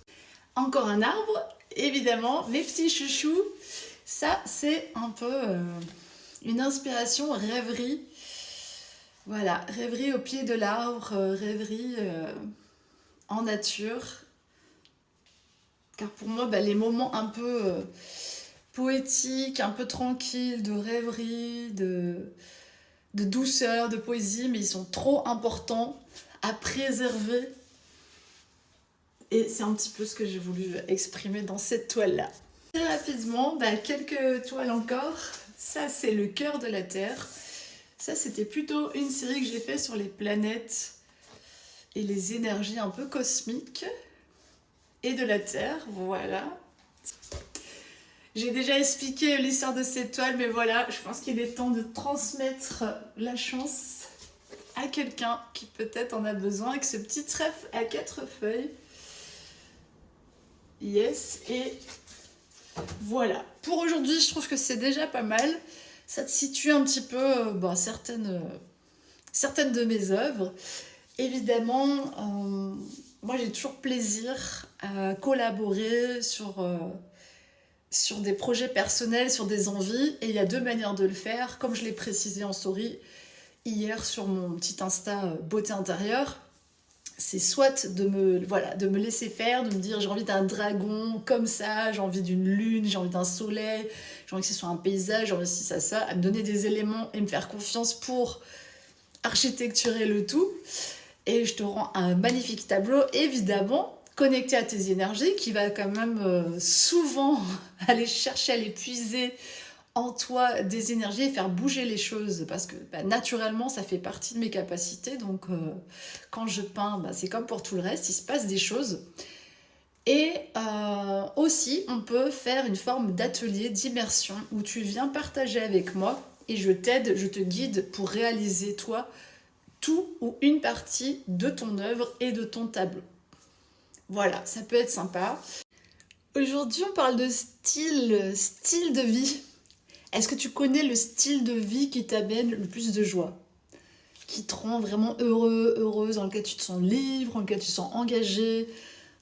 Encore un arbre, évidemment, mes petits chouchous. Ça, c'est un peu une inspiration rêverie. Voilà, rêverie au pied de l'arbre, rêverie en nature. Car pour moi, les moments un peu poétiques, un peu tranquilles, de rêverie, de douceur, de poésie, mais ils sont trop importants à préserver. Et c'est un petit peu ce que j'ai voulu exprimer dans cette toile-là. Très rapidement, quelques toiles encore. Ça, c'est le cœur de la Terre. Ça, c'était plutôt une série que j'ai faite sur les planètes et les énergies un peu cosmiques et de la Terre. Voilà. J'ai déjà expliqué l'histoire de cette toile, mais voilà, je pense qu'il est temps de transmettre la chance à quelqu'un qui peut-être en a besoin, avec ce petit trèfle à 4 feuilles. Yes, et voilà. Pour aujourd'hui, je trouve que c'est déjà pas mal. Ça te situe un petit peu certaines de mes œuvres. Évidemment, moi j'ai toujours plaisir à collaborer sur des projets personnels, sur des envies, et il y a deux manières de le faire, comme je l'ai précisé en story hier sur mon petit Insta beauté intérieure. C'est soit de me laisser faire, de me dire j'ai envie d'un dragon comme ça, j'ai envie d'une lune, j'ai envie d'un soleil, j'ai envie que ce soit un paysage, j'ai envie de ça, à me donner des éléments et me faire confiance pour architecturer le tout. Et je te rends un magnifique tableau, évidemment, connecté à tes énergies, qui va quand même souvent aller chercher à les puiser en toi des énergies et faire bouger les choses parce que bah, naturellement ça fait partie de mes capacités donc quand je peins bah, c'est comme pour tout le reste, il se passe des choses et aussi on peut faire une forme d'atelier d'immersion où tu viens partager avec moi et je t'aide, je te guide pour réaliser toi tout ou une partie de ton œuvre et de ton tableau. Voilà, ça peut être sympa. Aujourd'hui on parle de style de vie. Est-ce que tu connais le style de vie qui t'amène le plus de joie? Qui te rend vraiment heureux, heureuse, dans lequel tu te sens libre, dans lequel tu te sens engagé,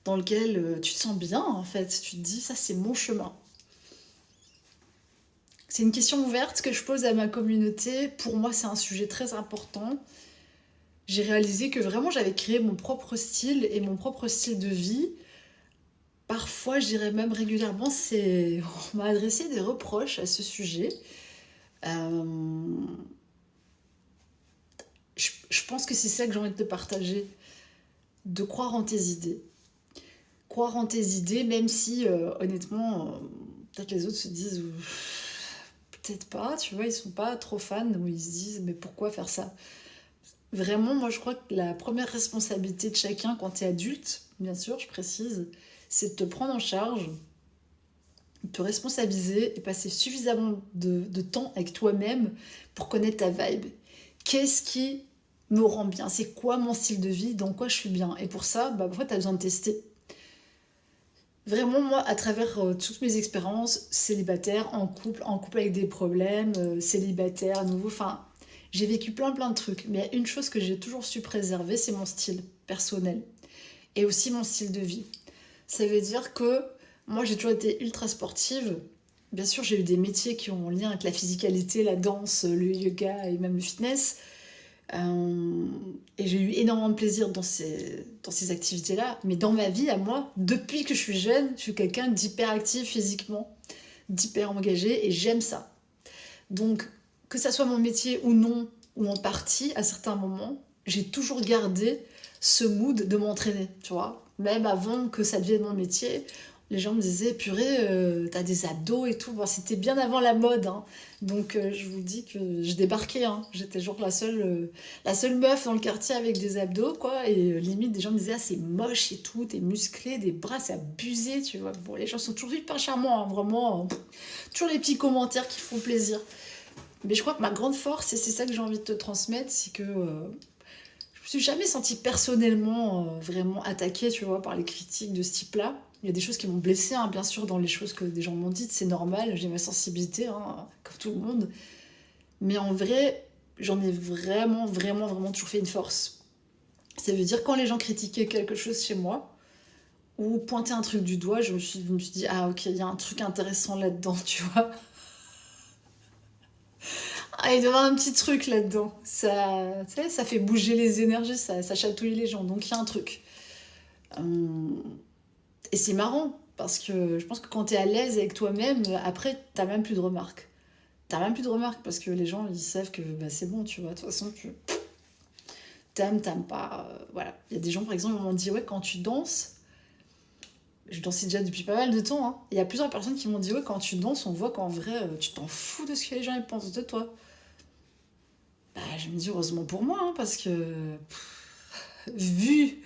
dans lequel tu te sens bien en fait. Tu te dis, ça c'est mon chemin. C'est une question ouverte que je pose à ma communauté. Pour moi, c'est un sujet très important. J'ai réalisé que vraiment j'avais créé mon propre style et mon propre style de vie. Parfois, je dirais même régulièrement, on m'a adressé des reproches à ce sujet. Euh, je pense que c'est ça que j'ai envie de te partager, de croire en tes idées. Croire en tes idées, même si, honnêtement, peut-être les autres se disent, peut-être pas, tu vois, ils sont pas trop fans, ou ils se disent, mais pourquoi faire ça? Vraiment, moi, je crois que la première responsabilité de chacun quand tu es adulte, bien sûr, je précise, c'est de te prendre en charge, de te responsabiliser et passer suffisamment de temps avec toi-même pour connaître ta vibe. Qu'est-ce qui me rend bien? C'est quoi mon style de vie? Dans quoi je suis bien? Et pour ça, bah, parfois, tu as besoin de tester. Vraiment, moi, à travers toutes mes expériences, célibataire, en couple avec des problèmes, célibataire à nouveau, enfin, j'ai vécu plein de trucs. Mais il y a une chose que j'ai toujours su préserver, c'est mon style personnel. Et aussi mon style de vie. Ça veut dire que moi, j'ai toujours été ultra sportive. Bien sûr, j'ai eu des métiers qui ont un lien avec la physicalité, la danse, le yoga et même le fitness. Euh, et j'ai eu énormément de plaisir dans ces activités-là. Mais dans ma vie, à moi, depuis que je suis jeune, je suis quelqu'un d'hyper actif physiquement, d'hyper engagé et j'aime ça. Donc, que ça soit mon métier ou non, ou en partie, à certains moments, j'ai toujours gardé ce mood de m'entraîner, tu vois. Même avant que ça devienne mon métier, les gens me disaient, purée, t'as des abdos et tout. Bon, c'était bien avant la mode, hein. Donc je vous dis que je débarquais, hein. J'étais genre la seule meuf dans le quartier avec des abdos, quoi. Et limite, des gens me disaient, ah, c'est moche et tout, t'es musclé, des bras, c'est abusé, tu vois. Bon, les gens sont toujours hyper charmants, hein, vraiment. Toujours les petits commentaires qui font plaisir. Mais je crois que ma grande force, et c'est ça que j'ai envie de te transmettre, c'est que je me suis jamais sentie personnellement vraiment attaquée, tu vois, par les critiques de ce type-là. Il y a des choses qui m'ont blessée, hein, bien sûr, dans les choses que des gens m'ont dites, c'est normal, j'ai ma sensibilité, hein, comme tout le monde. Mais en vrai, j'en ai vraiment toujours fait une force. Ça veut dire quand les gens critiquaient quelque chose chez moi, ou pointaient un truc du doigt, je me suis dit, ah ok, il y a un truc intéressant là-dedans, tu vois. Ah, il doit y avoir un petit truc là-dedans. Ça, tu sais, ça fait bouger les énergies, ça chatouille les gens. Donc il y a un truc. Hum, Et c'est marrant, parce que je pense que quand t'es à l'aise avec toi-même, après, t'as même plus de remarques. T'as même plus de remarques, parce que les gens, ils savent que bah, c'est bon, tu vois. De toute façon, tu t'aimes pas. Voilà. Il y a des gens, par exemple, qui m'ont dit, ouais, quand tu danses, je dansais déjà depuis pas mal de temps, hein. Il y a plusieurs personnes qui m'ont dit, ouais, quand tu danses, on voit qu'en vrai, tu t'en fous de ce que les gens ils pensent de toi. Bah, je me dis heureusement pour moi, hein, parce que vu,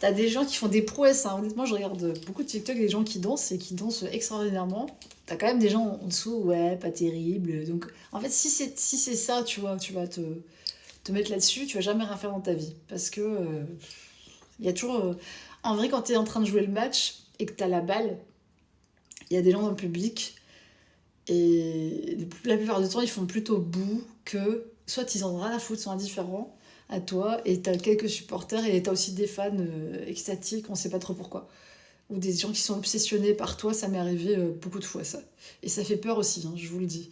t'as des gens qui font des prouesses, hein. Honnêtement, je regarde beaucoup de TikTok des gens qui dansent et qui dansent extraordinairement. T'as quand même des gens en dessous, ouais, pas terrible. Donc, en fait, si c'est ça, tu vois, tu vas te mettre là-dessus, tu vas jamais rien faire dans ta vie. Parce que, il y a toujours. En vrai, quand t'es en train de jouer le match et que t'as la balle, il y a des gens dans le public et la plupart du temps, ils font plutôt boue que soit ils en ont rien à foutre, sont indifférents à toi, et t'as quelques supporters, et t'as aussi des fans extatiques, on sait pas trop pourquoi. Ou des gens qui sont obsessionnés par toi, ça m'est arrivé beaucoup de fois ça. Et ça fait peur aussi, hein, je vous le dis.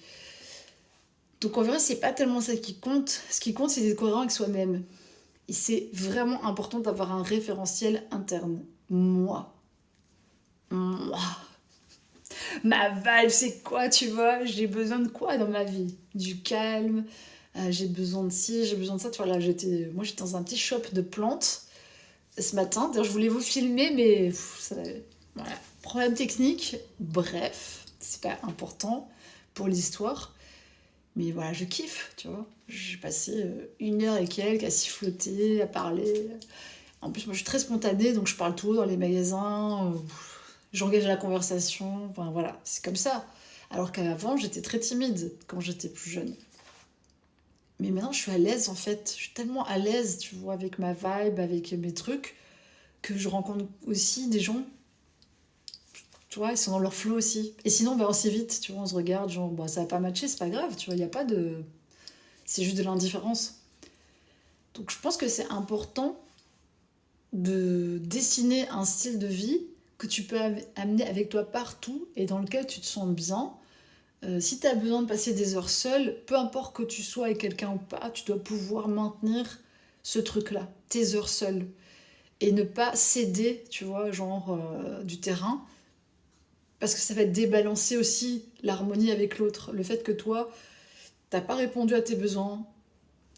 Donc en vrai, c'est pas tellement ça qui compte. Ce qui compte, c'est d'être cohérent avec soi-même. Et c'est vraiment important d'avoir un référentiel interne. Moi. Moi. Ma vibe, c'est quoi, tu vois? J'ai besoin de quoi dans ma vie? Du calme, j'ai besoin de ci, j'ai besoin de ça. Tu vois, là, moi, j'étais dans un petit shop de plantes ce matin. D'ailleurs, je voulais vous filmer, mais voilà. Problème technique. Bref, c'est pas important. pour l'histoire. Mais voilà, je kiffe, tu vois. J'ai passé 1 heure et quelques à siffloter, à parler. En plus, moi, je suis très spontanée, donc je parle tout haut dans les magasins. J'engage la conversation. Enfin, voilà, c'est comme ça. Alors qu'avant, j'étais très timide quand j'étais plus jeune. Mais maintenant, je suis à l'aise, en fait. Je suis tellement à l'aise, tu vois, avec ma vibe, avec mes trucs, que je rencontre aussi des gens, tu vois, ils sont dans leur flow aussi. Et sinon, on s'y vite, tu vois, on se regarde, genre, bah, ça va pas matcher, c'est pas grave, tu vois, il n'y a pas de... C'est juste de l'indifférence. Donc je pense que c'est important de dessiner un style de vie que tu peux amener avec toi partout et dans lequel tu te sens bien. Si tu as besoin de passer des heures seule, peu importe que tu sois avec quelqu'un ou pas, tu dois pouvoir maintenir ce truc-là, tes heures seules. Et ne pas céder, tu vois, genre du terrain, parce que ça va débalancer aussi l'harmonie avec l'autre. Le fait que toi, t'as pas répondu à tes besoins,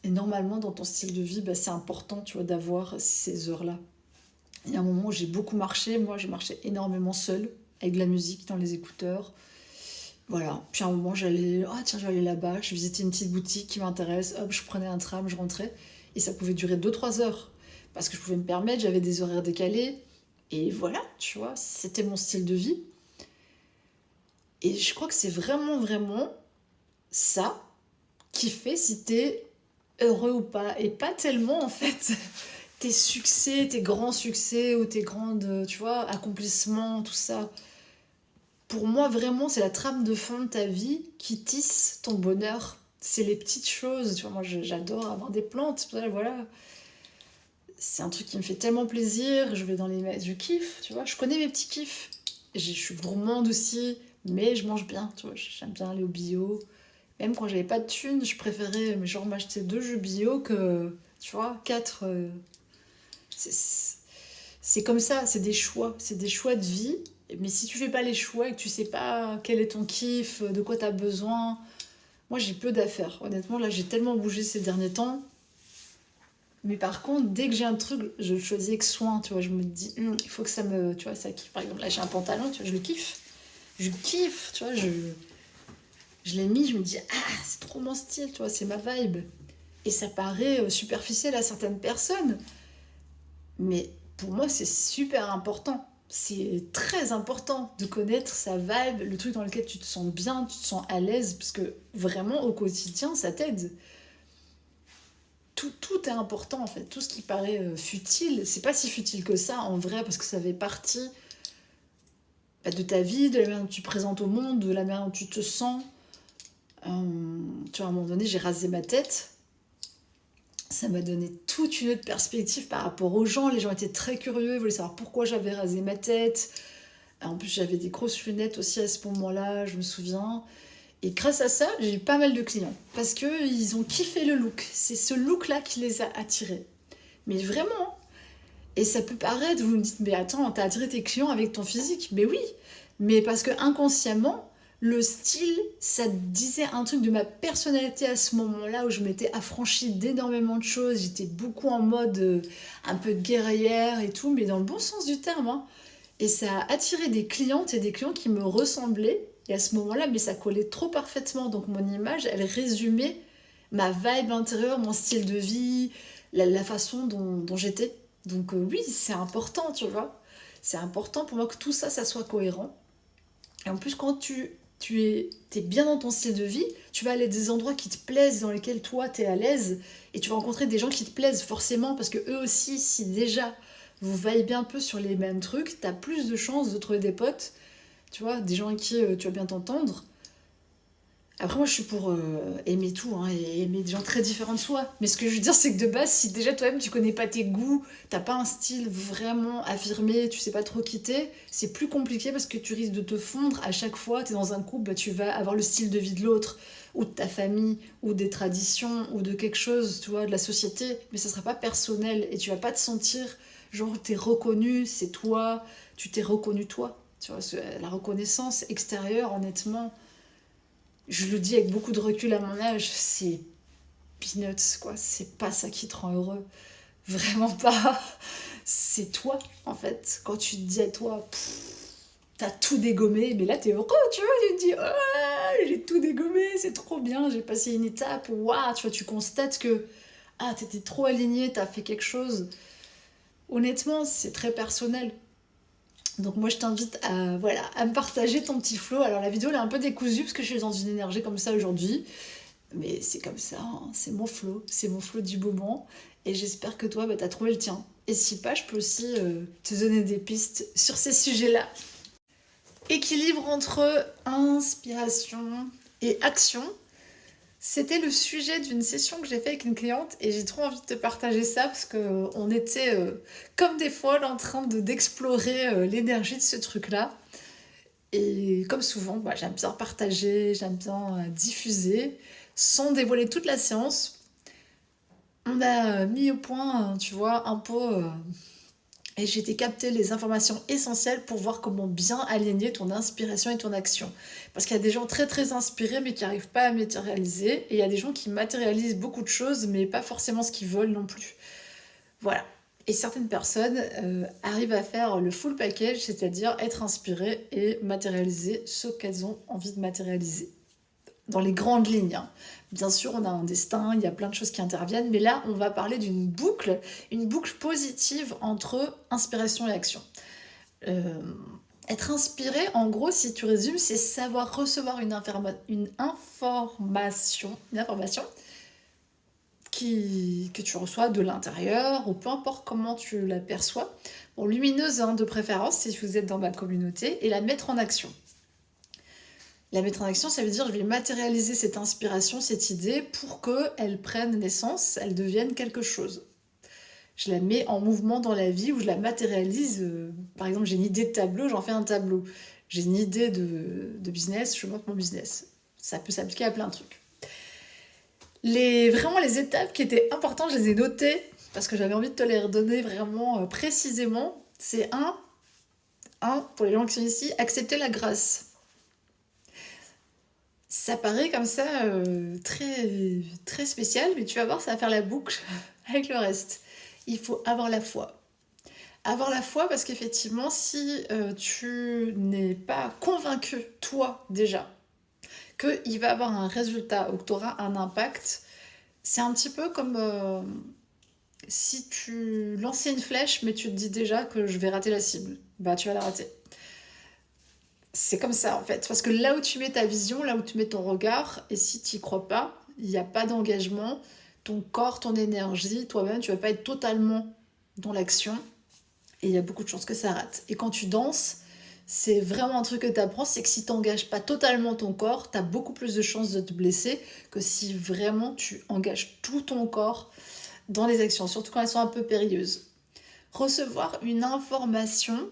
et normalement dans ton style de vie, bah, c'est important, tu vois, d'avoir ces heures-là. Il y a un moment où j'ai beaucoup marché, moi j'ai marché énormément seule, avec de la musique dans les écouteurs. Voilà, puis à un moment j'allais, ah tiens, je vais aller là-bas, je visitais une petite boutique qui m'intéresse, hop, je prenais un tram, je rentrais, et ça pouvait durer 2 3 heures, parce que je pouvais me permettre, j'avais des horaires décalés, et voilà, tu vois, c'était mon style de vie. Et je crois que c'est vraiment, vraiment ça qui fait si t'es heureux ou pas, et pas tellement en fait tes succès, tes grands succès, ou tes grandes, tu vois, accomplissements, tout ça. Pour moi, vraiment, c'est la trame de fond de ta vie qui tisse ton bonheur. C'est les petites choses, tu vois. Moi, j'adore avoir des plantes, voilà. C'est un truc qui me fait tellement plaisir. Je vais dans les... Je kiffe, tu vois. Je connais mes petits kiffs. Je suis gourmande aussi, mais je mange bien, tu vois. J'aime bien aller au bio. Même quand j'avais pas de thunes, je préférais genre m'acheter 2 jeux bio que, tu vois, 4. C'est c'est comme ça, c'est des choix de vie. Mais si tu fais pas les choix et que tu sais pas quel est ton kiff, de quoi tu as besoin, moi j'ai peu d'affaires. Honnêtement, là j'ai tellement bougé ces derniers temps. Mais par contre, dès que j'ai un truc, je le choisis avec soin, tu vois. Je me dis, il faut que ça me. Tu vois, ça kiffe. Par exemple, là j'ai un pantalon, tu vois, je le kiffe. Je kiffe, tu vois, je l'ai mis, je me dis, ah, c'est trop mon style, tu vois, c'est ma vibe. Et ça paraît superficiel à certaines personnes. Mais pour moi, c'est super important. C'est très important de connaître sa vibe, le truc dans lequel tu te sens bien, tu te sens à l'aise, parce que vraiment, au quotidien, ça t'aide. Tout est important, en fait. Tout ce qui paraît futile, c'est pas si futile que ça, en vrai, parce que ça fait partie bah, de ta vie, de la manière dont tu te présentes au monde, de la manière dont tu te sens. Tu vois, à un moment donné, j'ai rasé ma tête. Ça m'a donné toute une autre perspective par rapport aux gens. Les gens étaient très curieux, ils voulaient savoir pourquoi j'avais rasé ma tête. En plus, j'avais des grosses lunettes aussi à ce moment-là, je me souviens. Et grâce à ça, j'ai eu pas mal de clients. Parce qu'ils ont kiffé le look. C'est ce look-là qui les a attirés. Mais vraiment. Et ça peut paraître, vous me dites, mais attends, t'as attiré tes clients avec ton physique. Mais oui. Mais parce que inconsciemment, le style, ça disait un truc de ma personnalité à ce moment-là où je m'étais affranchie d'énormément de choses. J'étais beaucoup en mode un peu guerrière et tout, mais dans le bon sens du terme, hein. Et ça a attiré des clientes et des clients qui me ressemblaient. Et à ce moment-là, mais ça collait trop parfaitement. Donc mon image, elle résumait ma vibe intérieure, mon style de vie, la façon dont j'étais. Donc oui, c'est important, tu vois. C'est important pour moi que tout ça, ça soit cohérent. Et en plus, quand t'es bien dans ton style de vie, tu vas aller à des endroits qui te plaisent, dans lesquels toi, t'es à l'aise, et tu vas rencontrer des gens qui te plaisent forcément, parce que eux aussi, si déjà vous vibez un peu sur les mêmes trucs, t'as plus de chances de trouver des potes, tu vois, des gens avec qui tu vas bien t'entendre. Après, moi, je suis pour aimer tout, hein, et aimer des gens très différents de soi. Mais ce que je veux dire, c'est que de base, si déjà toi-même, tu connais pas tes goûts, t'as pas un style vraiment affirmé, tu sais pas trop quitter, c'est plus compliqué parce que tu risques de te fondre à chaque fois. T'es dans un couple, bah, tu vas avoir le style de vie de l'autre, ou de ta famille, ou des traditions, ou de quelque chose, tu vois, de la société. Mais ça sera pas personnel et tu vas pas te sentir genre t'es reconnu, c'est toi, tu t'es reconnu toi. Tu vois, la reconnaissance extérieure, honnêtement, je le dis avec beaucoup de recul à mon âge, c'est peanuts, quoi. C'est pas ça qui te rend heureux. Vraiment pas. C'est toi, en fait. Quand tu te dis à toi, t'as tout dégommé, mais là, t'es heureux, tu vois. Tu te dis, ah, j'ai tout dégommé, c'est trop bien, j'ai passé une étape, waouh, tu vois, tu constates que t'étais trop aligné, t'as fait quelque chose. Honnêtement, c'est très personnel. Donc moi je t'invite à, voilà, à me partager ton petit flow. Alors la vidéo elle est un peu décousue parce que je suis dans une énergie comme ça aujourd'hui. Mais c'est comme ça, hein. C'est mon flow du moment. Et j'espère que toi, t'as trouvé le tien. Et si pas, je peux aussi te donner des pistes sur ces sujets-là. Équilibre entre inspiration et action. C'était le sujet d'une session que j'ai fait avec une cliente et j'ai trop envie de te partager ça parce qu'on était comme des folles en train d'explorer l'énergie de ce truc-là. Et comme souvent, j'aime bien partager, j'aime bien diffuser sans dévoiler toute la séance. On a mis au point, tu vois, un pot et j'ai été capter les informations essentielles pour voir comment bien aligner ton inspiration et ton action. Parce qu'il y a des gens très très inspirés mais qui n'arrivent pas à matérialiser. Et il y a des gens qui matérialisent beaucoup de choses mais pas forcément ce qu'ils veulent non plus. Voilà. Et certaines personnes arrivent à faire le full package, c'est-à-dire être inspirées et matérialiser ce qu'elles ont envie de matérialiser. Dans les grandes lignes, hein. Bien sûr, on a un destin, il y a plein de choses qui interviennent, mais là, on va parler d'une boucle, une boucle positive entre inspiration et action. Euh, Être inspiré, en gros, si tu résumes, c'est savoir recevoir une information que tu reçois de l'intérieur, ou peu importe comment tu la perçois. Bon, lumineuse hein, de préférence, si vous êtes dans ma communauté, et la mettre en action. La mettre en action, ça veut dire je vais matérialiser cette inspiration, cette idée, pour qu'elle prenne naissance, elle devienne quelque chose. Je la mets en mouvement dans la vie ou je la matérialise. Par exemple, j'ai une idée de tableau, j'en fais un tableau. J'ai une idée de business, je monte mon business. Ça peut s'appliquer à plein de trucs. Vraiment les étapes qui étaient importantes, je les ai notées parce que j'avais envie de te les redonner vraiment précisément. C'est pour les gens qui sont ici, accepter la grâce. Ça paraît comme ça très, très spécial, mais tu vas voir, ça va faire la boucle avec le reste. Il faut avoir la foi. Avoir la foi parce qu'effectivement, si tu n'es pas convaincu, toi déjà, qu'il va avoir un résultat ou que tu auras un impact, c'est un petit peu comme si tu lançais une flèche, mais tu te dis déjà que je vais rater la cible. Tu vas la rater. C'est comme ça en fait, parce que là où tu mets ta vision, là où tu mets ton regard, et si tu n'y crois pas, il n'y a pas d'engagement, ton corps, ton énergie, toi-même, tu vas pas être totalement dans l'action, et il y a beaucoup de chances que ça rate. Et quand tu danses, c'est vraiment un truc que tu apprends, c'est que si tu n'engages pas totalement ton corps, tu as beaucoup plus de chances de te blesser que si vraiment tu engages tout ton corps dans les actions, surtout quand elles sont un peu périlleuses. Recevoir une information,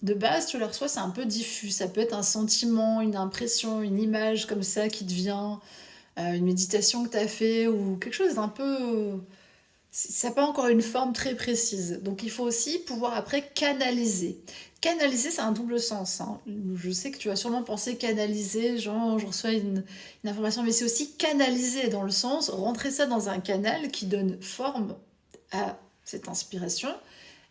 de base, tu la reçois, c'est un peu diffus. Ça peut être un sentiment, une impression, une image comme ça qui te vient, une méditation que tu as fait ou quelque chose d'un peu... Ça n'a pas encore une forme très précise. Donc il faut aussi pouvoir après canaliser. Canaliser, c'est un double sens, hein. Je sais que tu vas sûrement penser canaliser, genre je reçois une information, mais c'est aussi canaliser dans le sens, rentrer ça dans un canal qui donne forme à cette inspiration.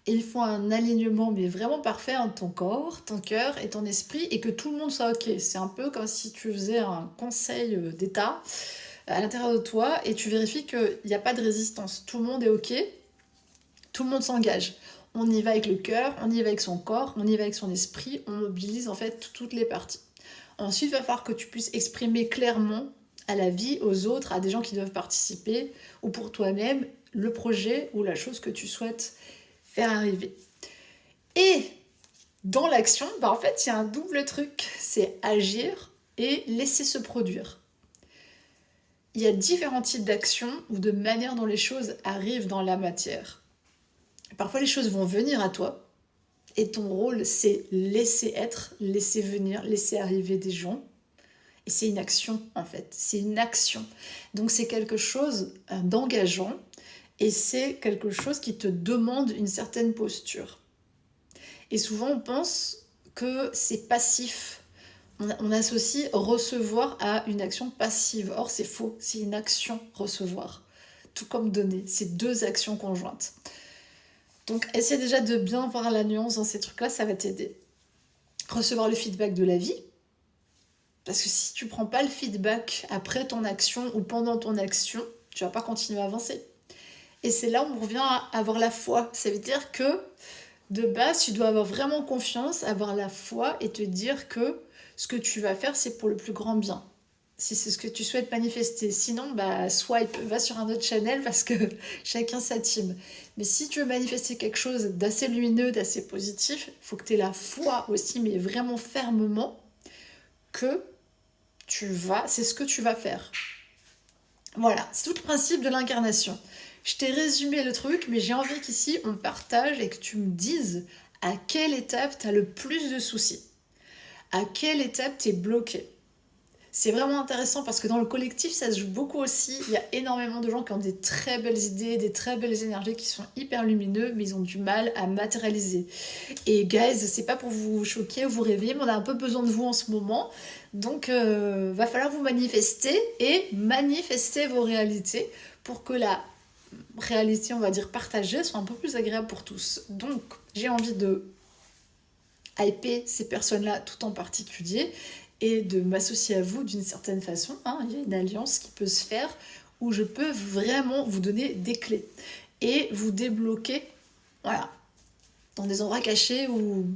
Et il faut un alignement, mais vraiment parfait entre ton corps, ton cœur et ton esprit, et que tout le monde soit OK. C'est un peu comme si tu faisais un conseil d'État à l'intérieur de toi, et tu vérifies qu'il n'y a pas de résistance. Tout le monde est OK, tout le monde s'engage. On y va avec le cœur, on y va avec son corps, on y va avec son esprit, on mobilise en fait toutes les parties. Ensuite, il va falloir que tu puisses exprimer clairement à la vie, aux autres, à des gens qui doivent participer, ou pour toi-même, le projet ou la chose que tu souhaites faire arriver. Et dans l'action, en fait, il y a un double truc, c'est agir et laisser se produire. Il y a différents types d'actions ou de manières dont les choses arrivent dans la matière. Parfois, les choses vont venir à toi et ton rôle, c'est laisser être, laisser venir, laisser arriver des gens. Et c'est une action, en fait. C'est une action. Donc, c'est quelque chose d'engageant et c'est quelque chose qui te demande une certaine posture. Et souvent, on pense que c'est passif. On associe recevoir à une action passive. Or, c'est faux. C'est une action recevoir. Tout comme donner. C'est deux actions conjointes. Donc, essaie déjà de bien voir la nuance dans ces trucs-là. Ça va t'aider. Recevoir le feedback de la vie. Parce que si tu prends pas le feedback après ton action ou pendant ton action, tu vas pas continuer à avancer. Et c'est là où on revient à avoir la foi. Ça veut dire que de base, tu dois avoir vraiment confiance, avoir la foi et te dire que ce que tu vas faire, c'est pour le plus grand bien. Si c'est ce que tu souhaites manifester. Sinon, bah, swipe, va sur un autre channel parce que chacun sa team. Mais si tu veux manifester quelque chose d'assez lumineux, d'assez positif, il faut que tu aies la foi aussi, mais vraiment fermement, que c'est ce que tu vas faire. Voilà, c'est tout le principe de l'incarnation. Je t'ai résumé le truc, mais j'ai envie qu'ici on partage et que tu me dises à quelle étape tu as le plus de soucis. À quelle étape tu es bloqué. C'est vraiment intéressant parce que dans le collectif, ça se joue beaucoup aussi. Il y a énormément de gens qui ont des très belles idées, des très belles énergies qui sont hyper lumineux, mais ils ont du mal à matérialiser. Et guys, c'est pas pour vous choquer ou vous réveiller, mais on a un peu besoin de vous en ce moment. Donc, va falloir vous manifester et manifester vos réalités pour que la réalité, on va dire partagée, soit un peu plus agréable pour tous. Donc, j'ai envie de hyper ces personnes-là tout en particulier et de m'associer à vous d'une certaine façon. Il y a une alliance qui peut se faire où je peux vraiment vous donner des clés et vous débloquer, voilà, dans des endroits cachés où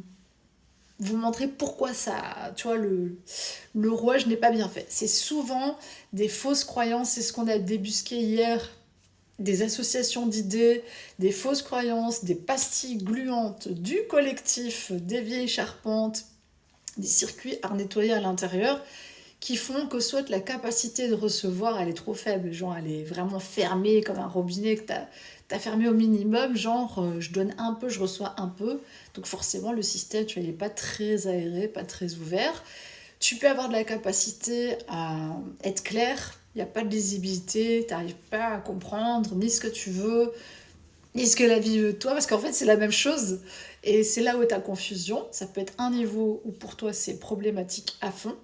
vous montrer pourquoi ça, tu vois, le rouage n'est pas bien fait. C'est souvent des fausses croyances, c'est ce qu'on a débusqué hier, des associations d'idées, des fausses croyances, des pastilles gluantes du collectif, des vieilles charpentes, des circuits à nettoyer à l'intérieur qui font que soit la capacité de recevoir elle est trop faible, genre elle est vraiment fermée comme un robinet que t'as fermé au minimum, genre je donne un peu, je reçois un peu, donc forcément le système tu vois, il n'est pas très aéré, pas très ouvert. Tu peux avoir de la capacité à être clair, il n'y a pas de lisibilité, tu n'arrives pas à comprendre ni ce que tu veux, ni ce que la vie veut de toi, parce qu'en fait c'est la même chose. Et c'est là où tu as confusion. Ça peut être un niveau où pour toi c'est problématique à fond.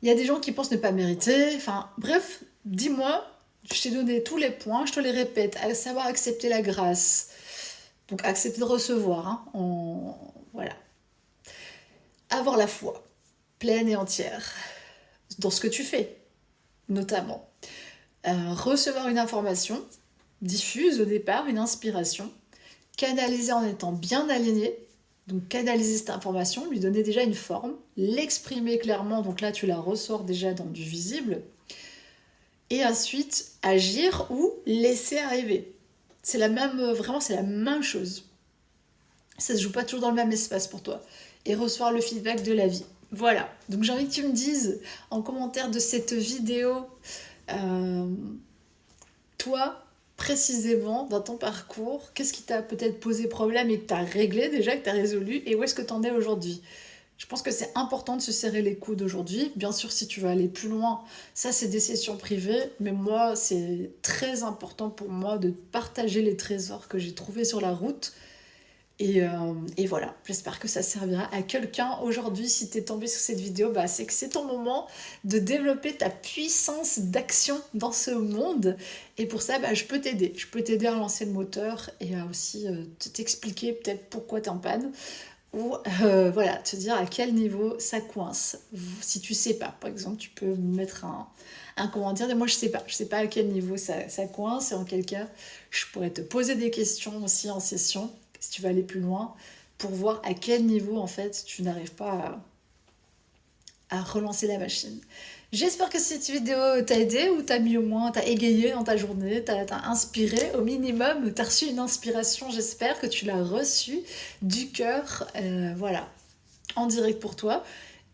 Il y a des gens qui pensent ne pas mériter. Enfin bref, dis-moi, je t'ai donné tous les points, je te les répète. À savoir accepter la grâce. Donc accepter de recevoir. Voilà. Avoir la foi pleine et entière dans ce que tu fais, notamment. Recevoir une information diffuse au départ, une inspiration. Canaliser en étant bien aligné, donc canaliser cette information, lui donner déjà une forme, l'exprimer clairement, donc là tu la ressors déjà dans du visible, et ensuite agir ou laisser arriver. C'est la même, vraiment c'est la même chose. Ça se joue pas toujours dans le même espace pour toi. Et recevoir le feedback de la vie. Voilà, donc j'ai envie que tu me dises en commentaire de cette vidéo, toi, précisément dans ton parcours, qu'est-ce qui t'a peut-être posé problème et que tu as réglé déjà, que tu as résolu, et où est-ce que tu en es aujourd'hui? Je pense que c'est important de se serrer les coudes aujourd'hui. Bien sûr, si tu veux aller plus loin, ça c'est des sessions privées, mais moi c'est très important pour moi de partager les trésors que j'ai trouvés sur la route. Et voilà, j'espère que ça servira à quelqu'un aujourd'hui. Si tu es tombé sur cette vidéo, bah, c'est que c'est ton moment de développer ta puissance d'action dans ce monde. Et pour ça, bah, je peux t'aider. Je peux t'aider à lancer le moteur et à aussi t'expliquer peut-être pourquoi tu es en panne. Ou voilà, te dire à quel niveau ça coince. Si tu sais pas, par exemple, tu peux mettre un commentaire de moi je sais pas à quel niveau ça coince et en quel cas je pourrais te poser des questions aussi en session si tu veux aller plus loin, pour voir à quel niveau, en fait, tu n'arrives pas à relancer la machine. J'espère que cette vidéo t'a aidé ou t'a mis au moins, t'a égayé dans ta journée, t'a inspiré au minimum, t'as reçu une inspiration, j'espère que tu l'as reçue du cœur, voilà, en direct pour toi.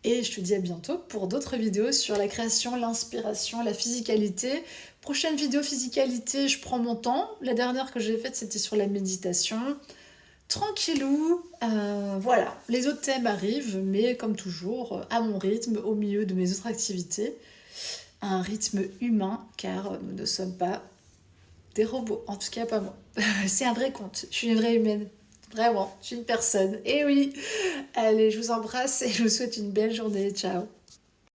Et je te dis à bientôt pour d'autres vidéos sur la création, l'inspiration, la physicalité. Prochaine vidéo physicalité, je prends mon temps. La dernière que j'ai faite, c'était sur la méditation. Tranquillou, voilà, les autres thèmes arrivent, mais comme toujours, à mon rythme, au milieu de mes autres activités, à un rythme humain, car nous ne sommes pas des robots, en tout cas pas moi. C'est un vrai conte, je suis une vraie humaine, vraiment, je suis une personne, et oui, allez, je vous embrasse et je vous souhaite une belle journée, ciao.